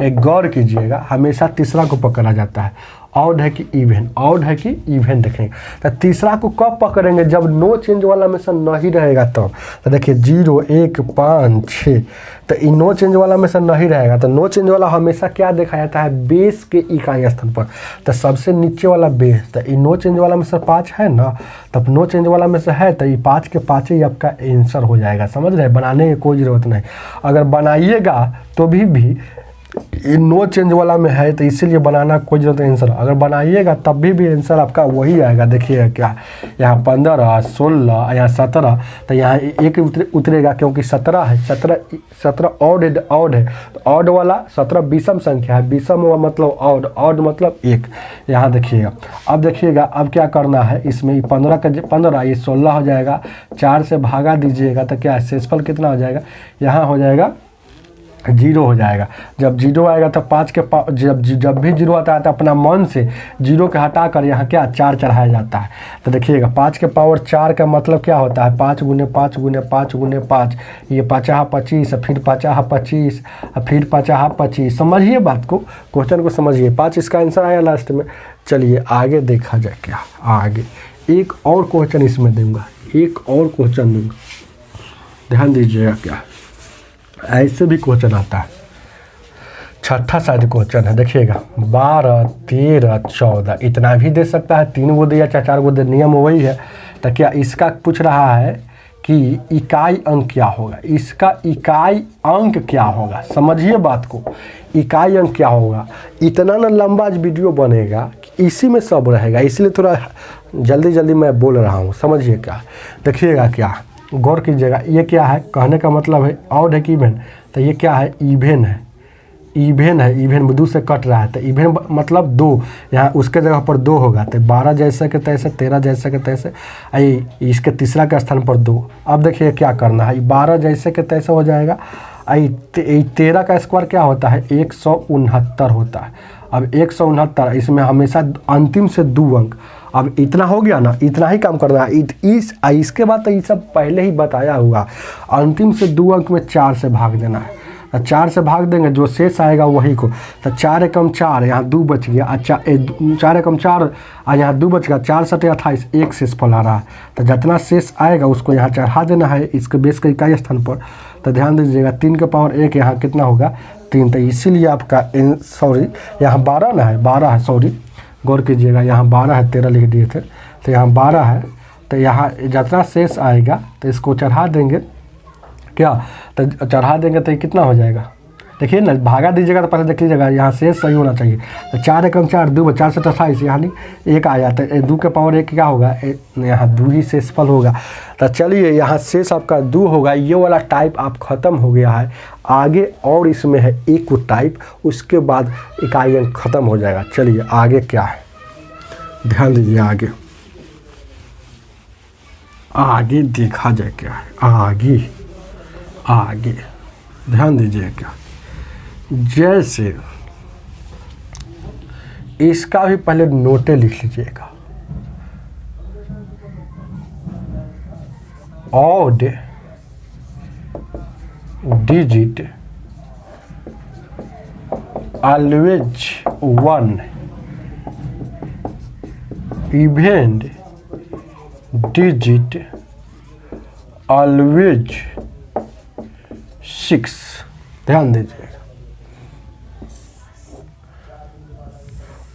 एक गौर कीजिएगा, हमेशा तीसरा को पकड़ा जाता है, ऑड है कि इवन, ऑड है कि इवन देखेंगे। तो तीसरा को कब पकड़ेंगे, जब नो चेंज वाला में से नहीं रहेगा तब। तो देखिए 0 1 5 6, तो ये नो चेंज वाला में से नहीं रहेगा। तो नो चेंज वाला हमेशा क्या देखा जाता है, बेस के इकाई स्थान पर। तो सबसे नीचे वाला बेस, तो ये नो चेंज वाला में से 5 है ना, तब नो चेंज वाला में से है, तो ये 5 के 5 ही आपका आंसर हो जाएगा। समझ रहे, बनाने की कोई ज़रूरत नहीं। अगर बनाइएगा तो भी ये नो चेंज वाला में है, तो इसीलिए बनाना कोई जरूरत नहीं आंसर। अगर बनाइएगा तब भी आंसर आपका वही आएगा। देखिए क्या, यहाँ 15 16, यहाँ 17, तो यहाँ एक उतरेगा क्योंकि 17 है। 17 ऑड है, तो ऑड वाला 17 विषम संख्या है, विषम मतलब ऑड, ऑड मतलब 1। यहाँ देखिएगा, अब देखिएगा अब क्या करना है इसमें, 15 का 15 ये 16 हो जाएगा, 4 से भागा दीजिएगा तो क्या शेषफल कितना हो जाएगा, यहाँ हो जाएगा 0 हो जाएगा। जब 0 आएगा तो 5 के जब भी 0 आता है तो अपना मन से 0 के हटा कर यहाँ क्या 4 चढ़ाया जाता है। तो देखिएगा 5 के पावर 4 का मतलब क्या होता है, 5 × 5 × 5 × 5, ये 5 25, फिर 5 25, फिर 5 25। समझिए बात को, क्वेश्चन को समझिए। 5 इसका आंसर आया लास्ट में। चलिए आगे देखा जाए क्या, आगे एक और क्वेश्चन इसमें दूंगा, एक और क्वेश्चन दूंगा, ध्यान दीजिएगा। क्या ऐसे भी क्वेश्चन आता है, छठा शायद क्वेश्चन है। देखिएगा 12 13 14, इतना भी दे सकता है, 3 गो दे या 4 गो दे, नियम वही है। तो क्या इसका पूछ रहा है कि इकाई अंक क्या होगा, इसका इकाई अंक क्या होगा। समझिए बात को, इकाई अंक क्या होगा। इतना ना लंबा वीडियो बनेगा कि इसी में सब रहेगा, इसलिए थोड़ा जल्दी मैं बोल रहा हूँ। समझिए क्या, देखिएगा क्या, गौर कीजिएगा। ये क्या है, कहने का मतलब है ऑड है कि इवन, तो ये क्या है, इवन है, इवन है, इवन 2 से कट रहा है, तो इवन मतलब 2, यहाँ उसके जगह पर 2 होगा। तो 12 जैसे के तैसे, 13 जैसे के तैसे, इसके तीसरा के स्थान पर 2। अब देखिए क्या करना है, 12 जैसे के तैसे हो जाएगा। 13 का स्क्वायर क्या होता है, 169 होता है। अब 169, इसमें हमेशा अंतिम से 2 अंक। अब इतना हो गया ना, इतना ही काम करना है। इसके बाद तो ये सब पहले ही बताया हुआ, अंतिम से 2 अंक में 4 से भाग देना है। तो 4 से भाग देंगे, जो शेष आएगा वही को। तो 4 एकम 4, यहाँ 2 बच गया। अच्छा 4 एकम 4, यहाँ 2 बच गया, 4 सटे 28, 1 शेषफल आ रहा है। तो जितना शेष आएगा उसको यहाँ चढ़ा देना है इसके बेस के इकाई स्थान पर। तो ध्यान दीजिएगा 3 के पावर 1 यहाँ कितना होगा, 3। तो इसीलिए आपका सॉरी यहाँ 12 ना है, 12 है, सॉरी गौर कीजिएगा, यहाँ 12 है, 13 लिख दिए थे, तो यहाँ 12 है। तो यहाँ जितना शेष आएगा तो इसको चढ़ा देंगे क्या, तो चढ़ा देंगे तो ये कितना हो जाएगा, देखिए ना, भागा दीजिएगा तो पहले देख लीजिएगा, यहाँ शेष सही होना चाहिए। तो 4 एकम 4, 2 4 से 28, यानी 1 आया। तो 2 के पावर 1 क्या होगा, यहाँ 2 ही शेषफल होगा। तो चलिए यहाँ शेष आपका 2 होगा। ये वाला टाइप आप ख़त्म हो गया है। आगे और इसमें है एक टाइप, उसके बाद इकाई अंक ख़त्म हो जाएगा। चलिए आगे क्या है, ध्यान दीजिए। आगे देखा जाए क्या है, आगे ध्यान दीजिए। क्या जैसे इसका भी पहले नोटे लिख लीजिएगा, odd digit always 1, even digit always 6। ध्यान दीजिएगा,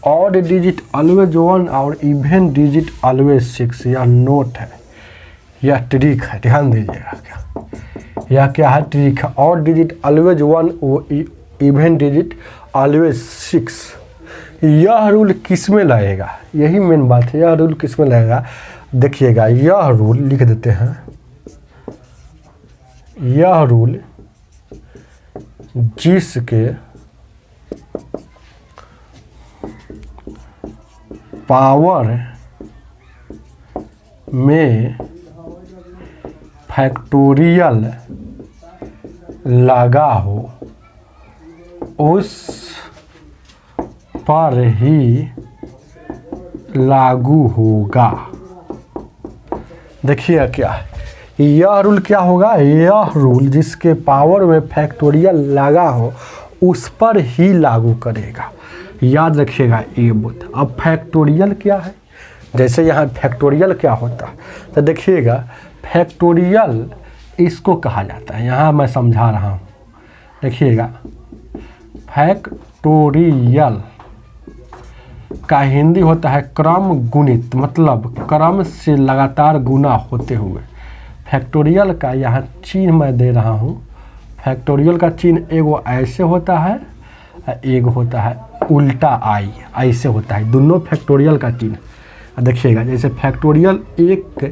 ऑड डिजिट ऑलवेज 1 और इवन डिजिट ऑलवेज 6। यह नोट है, यह ट्रिक है, ध्यान दीजिएगा। यह क्या है, ट्रिक है। Odd digit always 1, even digit always 6। यह रूल किस में लगेगा, यही मेन बात है। यह रूल किस में लगेगा, देखिएगा। यह रूल लिख देते हैं, यह रूल जिसके पावर में फैक्टोरियल लगा हो उस पर ही लागू होगा। देखिए क्या है, यह रूल क्या होगा, यह रूल जिसके पावर में फैक्टोरियल लगा हो उस पर ही लागू करेगा। याद रखिएगा ये बुत। अब फैक्टोरियल क्या है, जैसे यहाँ फैक्टोरियल क्या होता है तो देखिएगा, फैक्टोरियल इसको कहा जाता है, यहाँ मैं समझा रहा हूँ। देखिएगा फैक्टोरियल का हिंदी होता है क्रम गुणित, मतलब क्रम से लगातार गुना होते हुए। फैक्टोरियल का यहाँ चिन्ह मैं दे रहा हूँ। फैक्टोरियल का चिन्ह एगो ऐसे होता है, एक होता है उल्टा आई, ऐसे होता है दोनों फैक्टोरियल का चिन्ह। देखिएगा जैसे फैक्टोरियल 1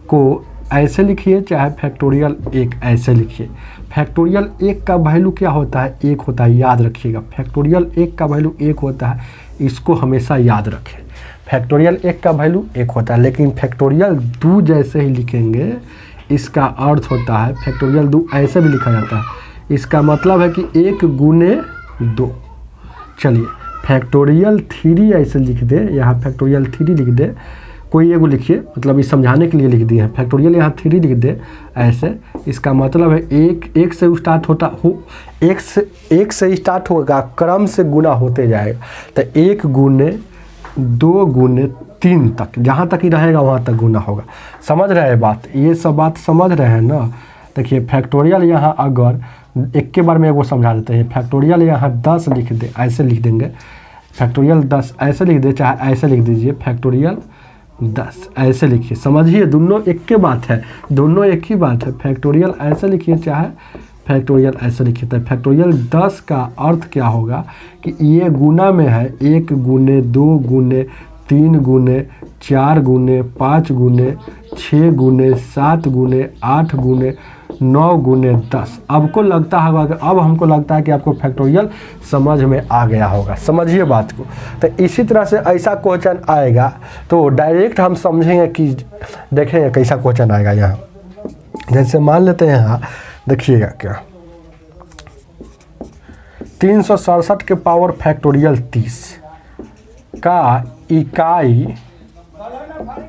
को ऐसे लिखिए, चाहे फैक्टोरियल 1 ऐसे लिखिए। फैक्टोरियल 1 का वैल्यू क्या होता है, 1 होता है, याद रखिएगा। फैक्टोरियल 1 का वैल्यू 1 होता है, इसको हमेशा याद रखें। फैक्टोरियल 1 का वैल्यू 1 होता है, लेकिन फैक्टोरियल 2 जैसे ही लिखेंगे इसका अर्थ होता है, फैक्टोरियल 2 ऐसे भी लिखा जाता है, इसका मतलब है कि 1 गुने 2। चलिए फैक्टोरियल 3 ऐसे लिख दे, यहाँ फैक्टोरियल 3 लिख दे, कोई एगो लिखिए, मतलब इस समझाने के लिए लिख दिए हैं। फैक्टोरियल यहाँ 3 लिख दे ऐसे, इसका मतलब है एक से स्टार्ट होता हो, एक से स्टार्ट होगा, क्रम से गुना होते जाएगा, तो 1 गुने 2 गुने 3 तक, जहाँ तक ही रहेगा वहाँ तक गुना होगा। समझ रहे हैं बात, ये सब बात समझ रहे हैं ना। देखिए फैक्टोरियल यहाँ अगर एक के बार में वो समझा देते हैं। फैक्टोरियल यहाँ 10 लिख दे, ऐसे लिख देंगे, फैक्टोरियल 10 ऐसे लिख दे, चाहे ऐसे लिख दीजिए, फैक्टोरियल 10 ऐसे लिखिए। समझिए दोनों एक के बात है, दोनों एक ही बात है। फैक्टोरियल ऐसे लिखिए, चाहे फैक्टोरियल ऐसे लिखिए। तो फैक्टोरियल 10 का अर्थ क्या होगा कि ये गुना में है, 1 गुने 2 गुने 3 गुने 4 गुने 5 गुने 6 गुने 7 गुने 8 गुने 9 गुने 10। आपको लगता होगा कि अब हमको लगता है कि आपको फैक्टोरियल समझ में आ गया होगा। समझिए बात को। तो इसी तरह से ऐसा क्वेश्चन आएगा तो डायरेक्ट हम समझेंगे कि देखेंगे कैसा क्वेश्चन आएगा। यहाँ जैसे मान लेते हैं, यहाँ देखिएगा क्या, 367 के पावर फैक्टोरियल 30 का इकाई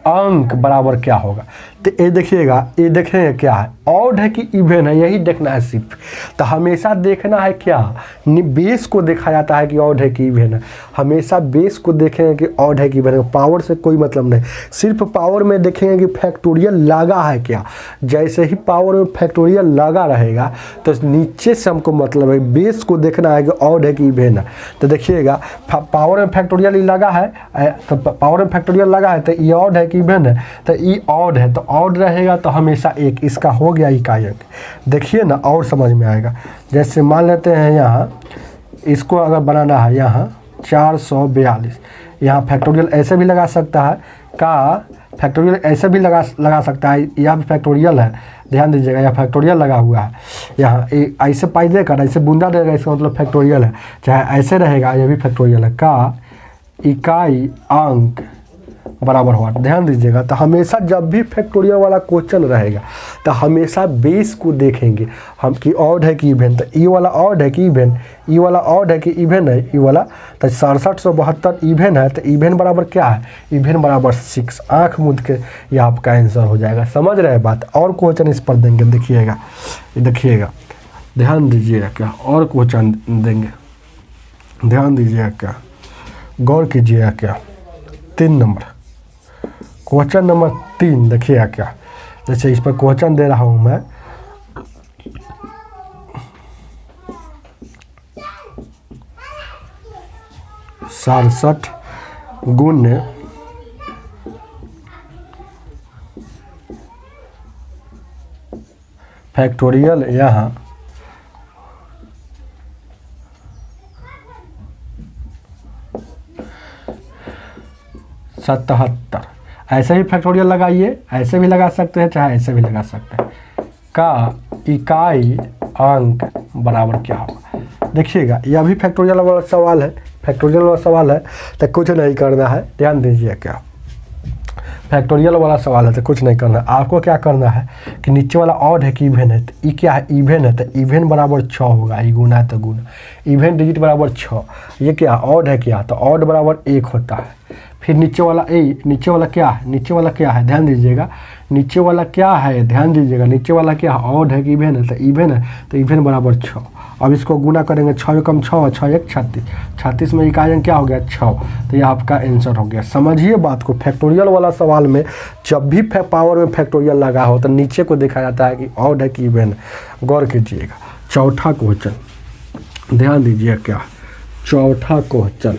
अंक बराबर क्या होगा। तो ये देखिएगा, ये देखेंगे क्या है, ऑड है कि इवन है, यही देखना है सिर्फ। तो हमेशा देखना है क्या, बेस को देखा जाता है कि ऑड है कि इवन है। हमेशा बेस को देखेंगे कि ऑड है कि इवन है, पावर से कोई मतलब नहीं। सिर्फ पावर में देखेंगे कि फैक्टोरियल लगा है क्या। जैसे ही पावर में फैक्टोरियल लगा रहेगा तो नीचे से हमको मतलब है, बेस को देखना है कि ऑड है कि इवन है। तो देखिएगा पावर में फैक्टोरियल ही लगा है, तो पावर में फैक्टोरियल लगा है तो ये ऑड है कि इवन है, तो ये ऑड है, तो ऑड रहेगा तो हमेशा 1, इसका हो गया इकाई अंक। देखिए ना और समझ में आएगा। जैसे मान लेते हैं यहाँ इसको अगर बनाना है, यहाँ 442, यहाँ फैक्टोरियल ऐसे भी लगा सकता है, का फैक्टोरियल ऐसे भी लगा सकता है, यह भी फैक्टोरियल है, ध्यान दीजिएगा, यह फैक्टोरियल लगा हुआ है। यहाँ ऐसे पाई देकर ऐसे बूंदा देगा, इसका मतलब फैक्टोरियल है। चाहे ऐसे रहेगा, यह भी फैक्टोरियल है, का इकाई अंक बराबर हुआ। ध्यान दीजिएगा, तो हमेशा जब भी फैक्टोरियल वाला क्वेश्चन रहेगा तो हमेशा बेस को देखेंगे हम कि ऑड है कि इवन। तो ई वाला ऑड है कि इवन, ई वाला ऑड है कि इवन है, ई वाला तो 6772 इवन है, तो इवन बराबर क्या है, इवन बराबर 6। आँख मूंद के ये आपका आंसर हो जाएगा। समझ रहे हैं बात। और क्वेश्चन इस पर देंगे, देखिएगा, देखिएगा, ध्यान दीजिएगा क्या और क्वेश्चन देंगे, ध्यान दीजिएगा क्या, गौर कीजिएगा क्या। 3 नंबर क्वेश्चन नंबर 3 देखिएगा क्या। जैसे इस पर क्वेश्चन दे रहा हूं मैं, सड़सठ गुने फैक्टोरियल यहाँ 77, ऐसे ही फैक्टोरियल लगाइए, ऐसे भी लगा सकते हैं, चाहे ऐसे भी लगा सकते हैं, का इकाई अंक बराबर क्या होगा। देखिएगा यह भी फैक्टोरियल वाला सवाल है, फैक्टोरियल वाला सवाल है तो कुछ नहीं करना है। ध्यान दीजिए क्या, फैक्टोरियल वाला सवाल है तो कुछ नहीं करना है। आपको क्या करना है कि नीचे वाला ऑड है कि इवन है, तो ई क्या है, इवन है, तो इवन बराबर 6 होगा, ई गुना है तो गुना, इवन डिजिट बराबर 6। ये क्या ऑड है क्या, तो ऑड बराबर 1 होता है। फिर नीचे वाला नीचे वाला क्या है, नीचे वाला क्या है, ध्यान दीजिएगा, नीचे वाला क्या है, ध्यान दीजिएगा, नीचे वाला क्या है, ऑड है कि इवन है, तो इवन है, तो इवन बराबर 6। अब इसको गुना करेंगे, 6 एकम 6, 6 एक 36, 36 में इकाई अंक क्या हो गया 6, तो यह आपका आंसर हो गया। समझिए बात को, फैक्टोरियल वाला सवाल में जब भी पावर में फैक्टोरियल लगा हो तो नीचे को देखा जाता है कि ऑड है कि इवन है। गौर कीजिएगा। चौथा क्वेश्चन, ध्यान दीजिए क्या, चौथा क्वेश्चन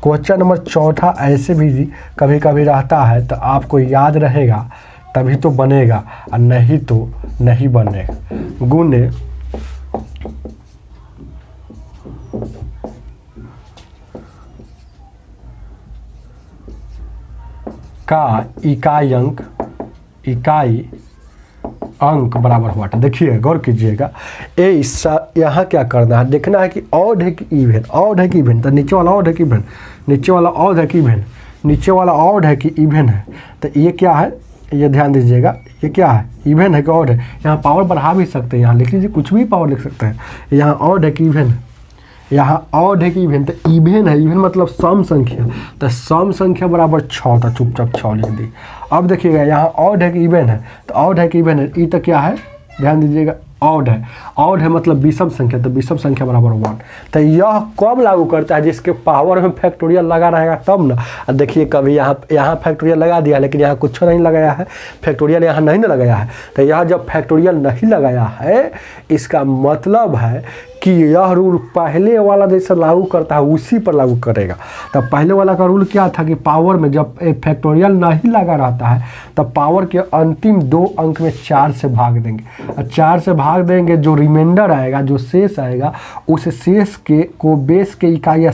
क्वेश्चन नंबर चौथा ऐसे भी कभी कभी रहता है, तो आपको याद रहेगा तभी तो बनेगा, और नहीं तो नहीं बनेगा। गुने का इकाई अंक बराबर हुआ था। देखिए गौर कीजिएगा, यहाँ क्या करना है, देखना है कि ऑड है कि इवन, ऑड है कि इवन, तो नीचे वाला ऑड है कि इवन, नीचे वाला ऑड है कि इवन, नीचे वाला ऑड है कि इवन है, तो ये क्या है, ये ध्यान दीजिएगा, ये क्या है, इवन है कि ऑड है। यहाँ पावर बढ़ा भी सकते हैं, यहाँ लिख लीजिए, कुछ भी पावर लिख सकते हैं। यहाँ ऑड है कि इवन है, यहाँ ऑड है कि इवन, तो इवन है, इवन मतलब सम संख्या, तो सम संख्या बराबर 6 था, चुपचाप 6 लिख दी। अब देखिएगा यहाँ ऑड है कि इवन है, तो ऑड है कि इवन है, ई तो क्या है, ध्यान दीजिएगा, ऑड है, ऑड है मतलब विषम संख्या, तो विषम संख्या बराबर 1। तो यह कब लागू करता है, जिसके पावर में फैक्टोरियल लगा रहेगा तब ना। देखिए कभी यहाँ फैक्टोरियल लगा दिया, लेकिन यहाँ कुछ नहीं लगाया है, फैक्टोरियल यहाँ नहीं ना लगाया है, तो यहाँ जब फैक्टोरियल नहीं लगाया है, इसका मतलब है कि यह रूल पहले वाला जैसे लागू करता है उसी पर लागू करेगा। तब पहले वाला का रूल क्या था कि पावर में जब फैक्टोरियल नहीं लगा रहता है तब पावर के अंतिम 2 अंक में 4 से भाग देंगे, और 4 से भाग देंगे, जो रिमाइंडर आएगा, जो शेष आएगा, उस शेष को बेस के इकाई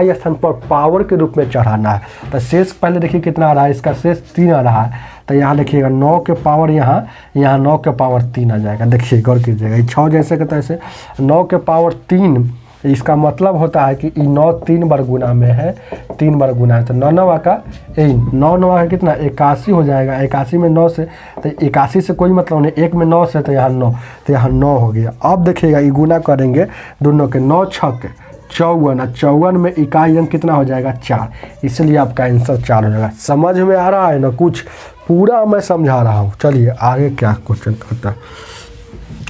स्थान पर पावर के रूप में चढ़ाना है। तो शेष पहले देखिए कितना आ रहा है, इसका शेष 3 आ रहा है, तो यहाँ देखिएगा 9 के पावर यहाँ 9 के पावर 3 आ जाएगा। देखिए गौर कीजिएगा, 6 जैसे के तैसे 9 के पावर 3, इसका मतलब होता है कि 9 3 बार गुना में है, 3 बार गुना है, तो 9 9 का 9 कितना 81 हो जाएगा। 81 में 9 से, तो 81 से कोई मतलब नहीं, 1 में 9 से, तो यहाँ 9, तो यहाँ 9 हो गया। अब देखिएगा ये गुना करेंगे दोनों के, 9 6 के 54, 54 में इकाई अंक कितना हो जाएगा 4, इसलिए आपका आंसर 4 हो जाएगा। समझ में आ रहा है ना, कुछ पूरा मैं समझा रहा हूँ। चलिए आगे क्या क्वेश्चन करता है,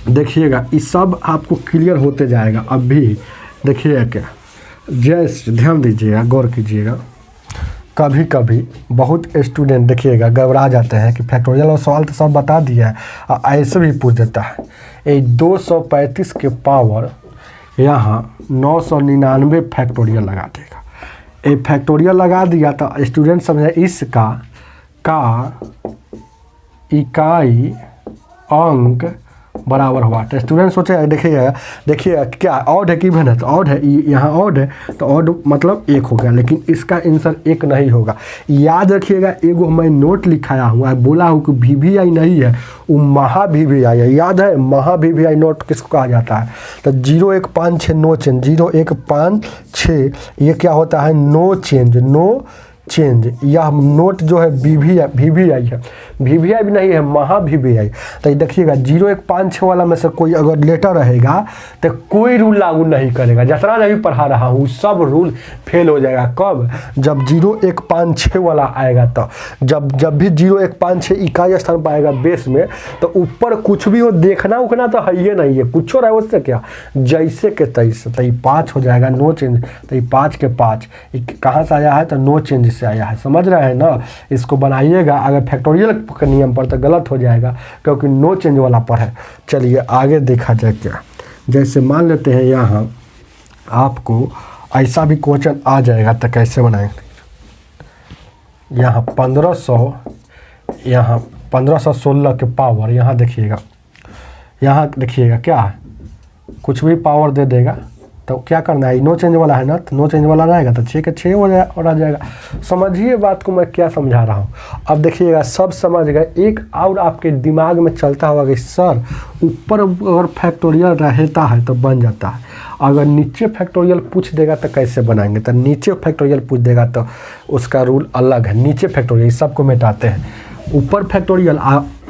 देखिएगा ये सब आपको क्लियर होते जाएगा। अब भी देखिएगा क्या, जैसे ध्यान दीजिएगा, गौर कीजिएगा, कभी कभी बहुत स्टूडेंट देखिएगा घबरा जाते हैं कि फैक्टोरियल और सवाल तो सब बता दिया है, और ऐसे भी पूछ देता है, ये 235 के पावर यहाँ 999 फैक्टोरियल लगा देगा। ये फैक्टोरियल लगा दिया तो स्टूडेंट समझे इसका इकाई अंक बराबर हुआ। तो स्टूडेंट सोचे देखिए क्या ऑड है कि इवन है, तो ऑड है, यहाँ ऑड है, तो ऑड मतलब 1 हो गया, लेकिन इसका आंसर 1 नहीं होगा। याद रखिएगा, एगो मैं नोट लिखाया हुआ है, बोला हूँ कि VVI नहीं है, वो महा VVI है। याद है महा VVI नोट किसको कहा जाता है, तो 0156 नो चेंज, 0156 ये क्या होता है, नो चेंज। यह नोट जो है VVI है, VVI भी नहीं है, महा VVI। तो देखिएगा 0156 वाला में से कोई अगर लेटर रहेगा तो कोई रूल लागू नहीं करेगा, जितना मैं भी पढ़ा रहा हूँ सब रूल फेल हो जाएगा। कब, जब 0156 वाला आएगा, तो जब भी 0156 इकाई स्थान पर आएगा बेस में, तो ऊपर कुछ भी हो, देखना उखना तो है ही नहीं है, कुछ रहे उससे क्या, जैसे के तैसे, तो ये 5 हो जाएगा, नो चेंज। तो ये 5 के 5 कहाँ से आया है, तो नो चेंज से आया है। समझ रहे हैं ना, इसको बनाइएगा, अगर फैक्टोरियल के नियम पर तो गलत हो जाएगा, क्योंकि नो चेंज वाला पर है। चलिए आगे देखा जाए क्या, जैसे मान लेते हैं यहाँ आपको ऐसा भी क्वेश्चन आ जाएगा, तो कैसे बनाएंगे, यहाँ 1516 के पावर, यहाँ देखिएगा क्या है, कुछ भी पावर दे देगा, तो क्या करना है, नो चेंज वाला है ना, तो नो चेंज वाला रहेगा, तो 6 के 6 हो जाए और आ जाएगा। समझिए बात को मैं क्या समझा रहा हूँ। अब देखिएगा सब समझ गए। एक और आपके दिमाग में चलता होगा कि सर ऊपर अगर फैक्टोरियल रहता है तो बन जाता है, अगर नीचे फैक्टोरियल पूछ देगा तो कैसे बनाएंगे, तो नीचे फैक्टोरियल पूछ देगा तो उसका रूल अलग है। नीचे फैक्टोरियल सबको मिटाते हैं, ऊपर फैक्टोरियल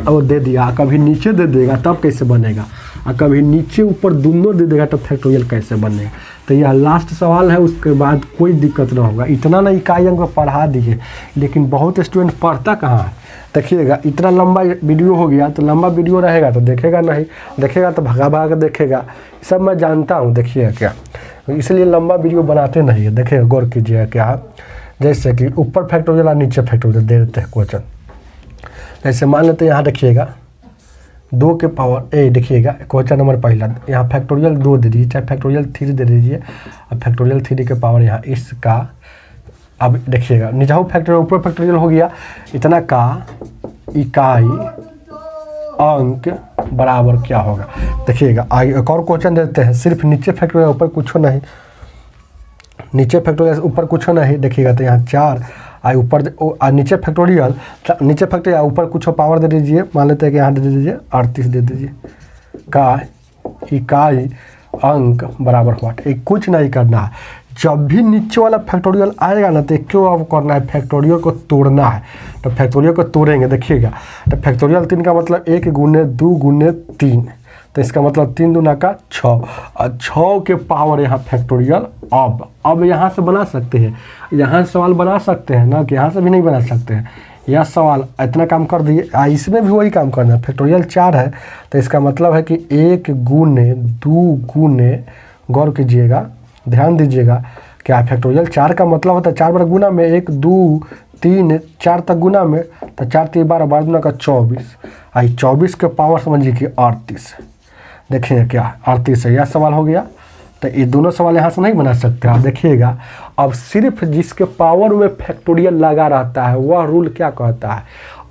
दे दिया, कभी नीचे दे देगा, तब कैसे बनेगा। और कभी नीचे ऊपर दोनों दे देगा तो फैक्टोरियल कैसे बनेगा। तो यह लास्ट सवाल है, उसके बाद कोई दिक्कत ना होगा। इतना ना इकाई अंक पढ़ा दिए, लेकिन बहुत स्टूडेंट पढ़ता कहाँ है। देखिएगा इतना लंबा वीडियो हो गया, तो लंबा वीडियो रहेगा तो देखेगा नहीं, देखेगा तो भगा भगा कर देखेगा, सब मैं जानता हूँ। देखिएगा क्या, इसलिए लंबा वीडियो बनाते नहीं है। देखिएगा गौर कीजिएगा क्या, जैसे कि ऊपर फैक्टोरियल और नीचे फैक्टोरियल दे देते हैं क्वेश्चन। जैसे मान लेते हैं यहाँ देखिएगा 2 के पावर ए, देखिएगा क्वेश्चन नंबर पहला, यहाँ फैक्टोरियल 2 दे दीजिए, चाहे फैक्टोरियल 3 दे दीजिए, और फैक्टोरियल 3 के पावर यहाँ इसका। अब देखिएगा नीचे फैक्टोरियल ऊपर फैक्टोरियल हो गया, इतना का इकाई अंक बराबर क्या होगा। देखिएगा आगे एक और क्वेश्चन देते हैं, सिर्फ नीचे फैक्टोरियल ऊपर कुछ नहीं, नीचे फैक्टोरियल ऊपर कुछ नहीं। देखिएगा तो यहाँ 4 आई ऊपर नीचे फैक्टोरियल ऊपर कुछ पावर दे दीजिए, मान लेते हैं कि यहाँ दे दीजिए 38 दे दीजिए, का इकाई अंक बराबर हुआ। एक कुछ नहीं करना है, जब भी नीचे वाला फैक्टोरियल आएगा ना तो क्यों अब करना है, फैक्टोरियल को तोड़ना है। तो फैक्टोरियल को तोड़ेंगे, देखिएगा तो फैक्टोरियल 3 का मतलब 1 गुने 2 गुने 3, तो इसका मतलब 3 दूना का 6, और 6 के पावर यहाँ फैक्टोरियल। अब यहाँ से बना सकते हैं, यहाँ से सवाल बना सकते हैं ना, कि यहाँ से भी नहीं बना सकते हैं। यह सवाल इतना काम कर दिए, इसमें भी वही काम करना है। फैक्टोरियल 4 है तो इसका मतलब है कि 1 गुने 2 गुने, गौर कीजिएगा ध्यान दीजिएगा क्या, फैक्टोरियल 4 का मतलब होता है 4 बार गुना में, 1 2 3 4 तक गुना में, तो 4 3 12 12 गुना का 24, आई 24 के पावर समझिए कि 38। देखिए क्या 38 है, यह सवाल हो गया। तो ये दोनों सवाल यहाँ से नहीं बना सकते आप। देखिएगा अब सिर्फ जिसके पावर में फैक्टोरियल लगा रहता है वह रूल क्या कहता है,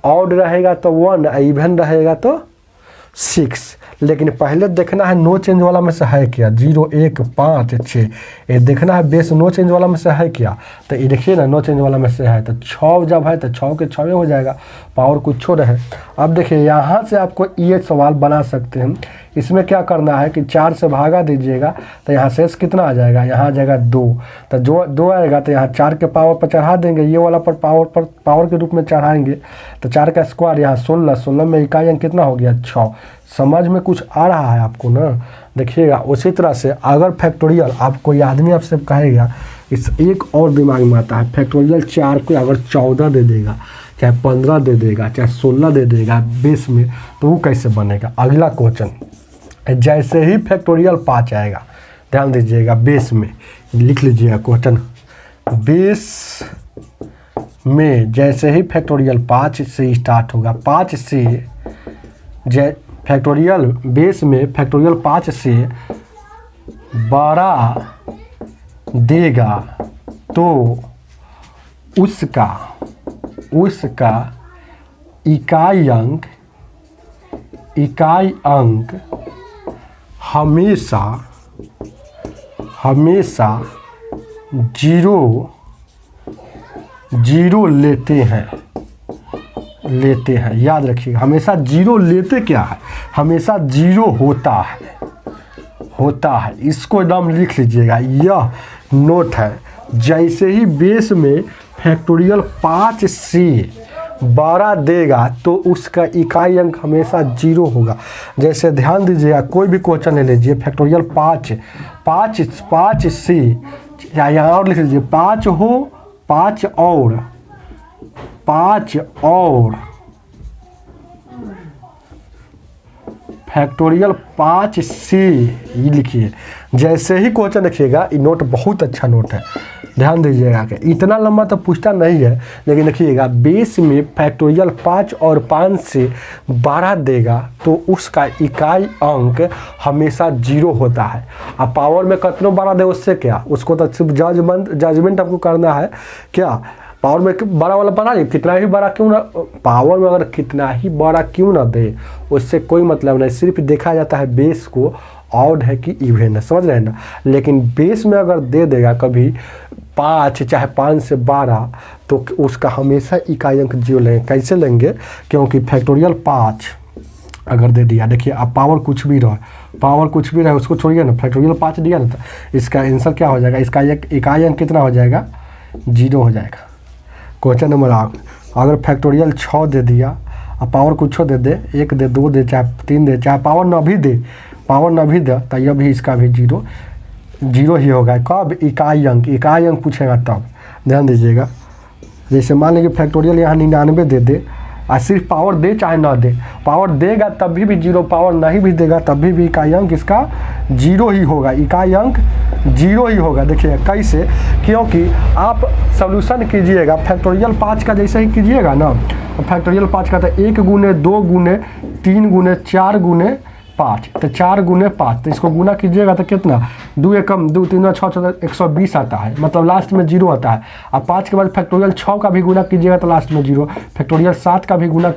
ऑड रहेगा तो 1, इवन रहेगा तो 6। लेकिन पहले देखना है नो चेंज वाला में से है क्या, 0 1 5 6, ये देखना है बेस नो चेंज वाला में से है क्या। तो ये देखिए ना नो चेंज वाला में से है, तो 6 जब है तो 6 के 6 हो जाएगा, पावर कुछ रहे। अब देखिए यहाँ से आपको ये सवाल बना सकते हैं। इसमें क्या करना है कि 4 से भागा दीजिएगा तो यहाँ शेष कितना आ जाएगा, यहाँ आ जाएगा 2, तो जो 2 आएगा तो यहाँ 4 के पावर पर चढ़ा देंगे, ये वाला पर पावर के रूप में चढ़ाएंगे, तो 4 का स्क्वायर यहाँ 16, 16 में इकाई अंक कितना हो गया 6। समझ में कुछ आ रहा है आपको ना। देखिएगा उसी तरह से अगर फैक्टोरियल आप कोई आदमी आपसे कहेगा, इस एक और दिमाग में आता है, फैक्टोरियल 4 को अगर 14 दे देगा, चाहे 15 दे देगा, चाहे 16 दे देगा बेस में, तो वो कैसे बनेगा। अगला क्वेश्चन, जैसे ही फैक्टोरियल 5 आएगा, ध्यान दीजिएगा बेस में, लिख लीजिएगा क्वेश्चन, बेस में जैसे ही फैक्टोरियल 5 से स्टार्ट होगा, 5 से फैक्टोरियल बेस में फैक्टोरियल 5 से 12 देगा तो उसका इकाई अंक हमेशा 0 लेते हैं। याद रखिएगा हमेशा 0 लेते क्या है, हमेशा 0 होता है। इसको एकदम लिख लीजिएगा, यह नोट है। जैसे ही बेस में फैक्टोरियल 5 से 12 देगा तो उसका इकाई अंक हमेशा 0 होगा। जैसे ध्यान दीजिएगा, कोई भी क्वेश्चन ले लीजिए, फैक्टोरियल 5 से, यहाँ और लिख लीजिए 5 हो, 5 और फैक्टोरियल 5 से, ये लिखिए। जैसे ही क्वेश्चन देखिएगा, ये नोट बहुत अच्छा नोट है, ध्यान दीजिएगा कि इतना लंबा तो पूछता नहीं है, लेकिन देखिएगा बेस में फैक्टोरियल 5 और 5 से 12 देगा तो उसका इकाई अंक हमेशा 0 होता है। अब पावर में कितनों 12 दे उससे क्या, उसको तो सिर्फ जजमेंट आपको करना है। क्या पावर में बड़ा वाला बना नहीं, कितना ही बड़ा क्यों ना, पावर में अगर कितना ही बड़ा क्यों ना दे उससे कोई मतलब नहीं, सिर्फ देखा जाता है बेस को ऑड है कि इवन है, समझ रहे हैं ना। लेकिन बेस में अगर दे देगा कभी 5 चाहे 5 से 12 तो उसका हमेशा इकाई अंक 0 लेंगे। कैसे लेंगे, क्योंकि फैक्टोरियल 5 अगर दे दिया, देखिए अब पावर कुछ भी रहे उसको छोड़िए ना, फैक्टोरियल 5 दिया ना, तो इसका आंसर क्या हो जाएगा, इसका इकाई अंक कितना हो जाएगा, 0 हो जाएगा। क्वेश्चन नंबर 8, अगर फैक्टोरियल 6 दे दिया और पावर कुछ दे 1 दे 2 दे चाहे 3 दे, चाहे पावर ना भी दे, पावर न भी दे तो यह भी इसका भी जीरो ही होगा। कब? इकाई अंक पूछेगा तब। ध्यान दीजिएगा, जैसे मान लीजिए फैक्टोरियल यहाँ 99 दे दे और सिर्फ पावर दे चाहे ना दे, पावर देगा तब भी जीरो, पावर नहीं भी देगा तब भी इकाई अंक इसका जीरो ही होगा, इकाई अंक जीरो ही होगा। देखिए कैसे, क्योंकि आप सॉल्यूशन कीजिएगा फैक्टोरियल 5 का जैसे ही कीजिएगा ना, फैक्टोरियल 5 का तो 1 गुने 2 गुने 3 गुने 4 गुने 5, तो 4 गुने 5, तो इसको गुना कीजिएगा तो कितना, 2 एकम 2 3 6 120 आता है, मतलब लास्ट में जीरो आता है। अब 5 के बाद फैक्टोरियल 6 का भी गुना कीजिएगा तो लास्ट में जीरो, फैक्टोरियल 7 का भी गुना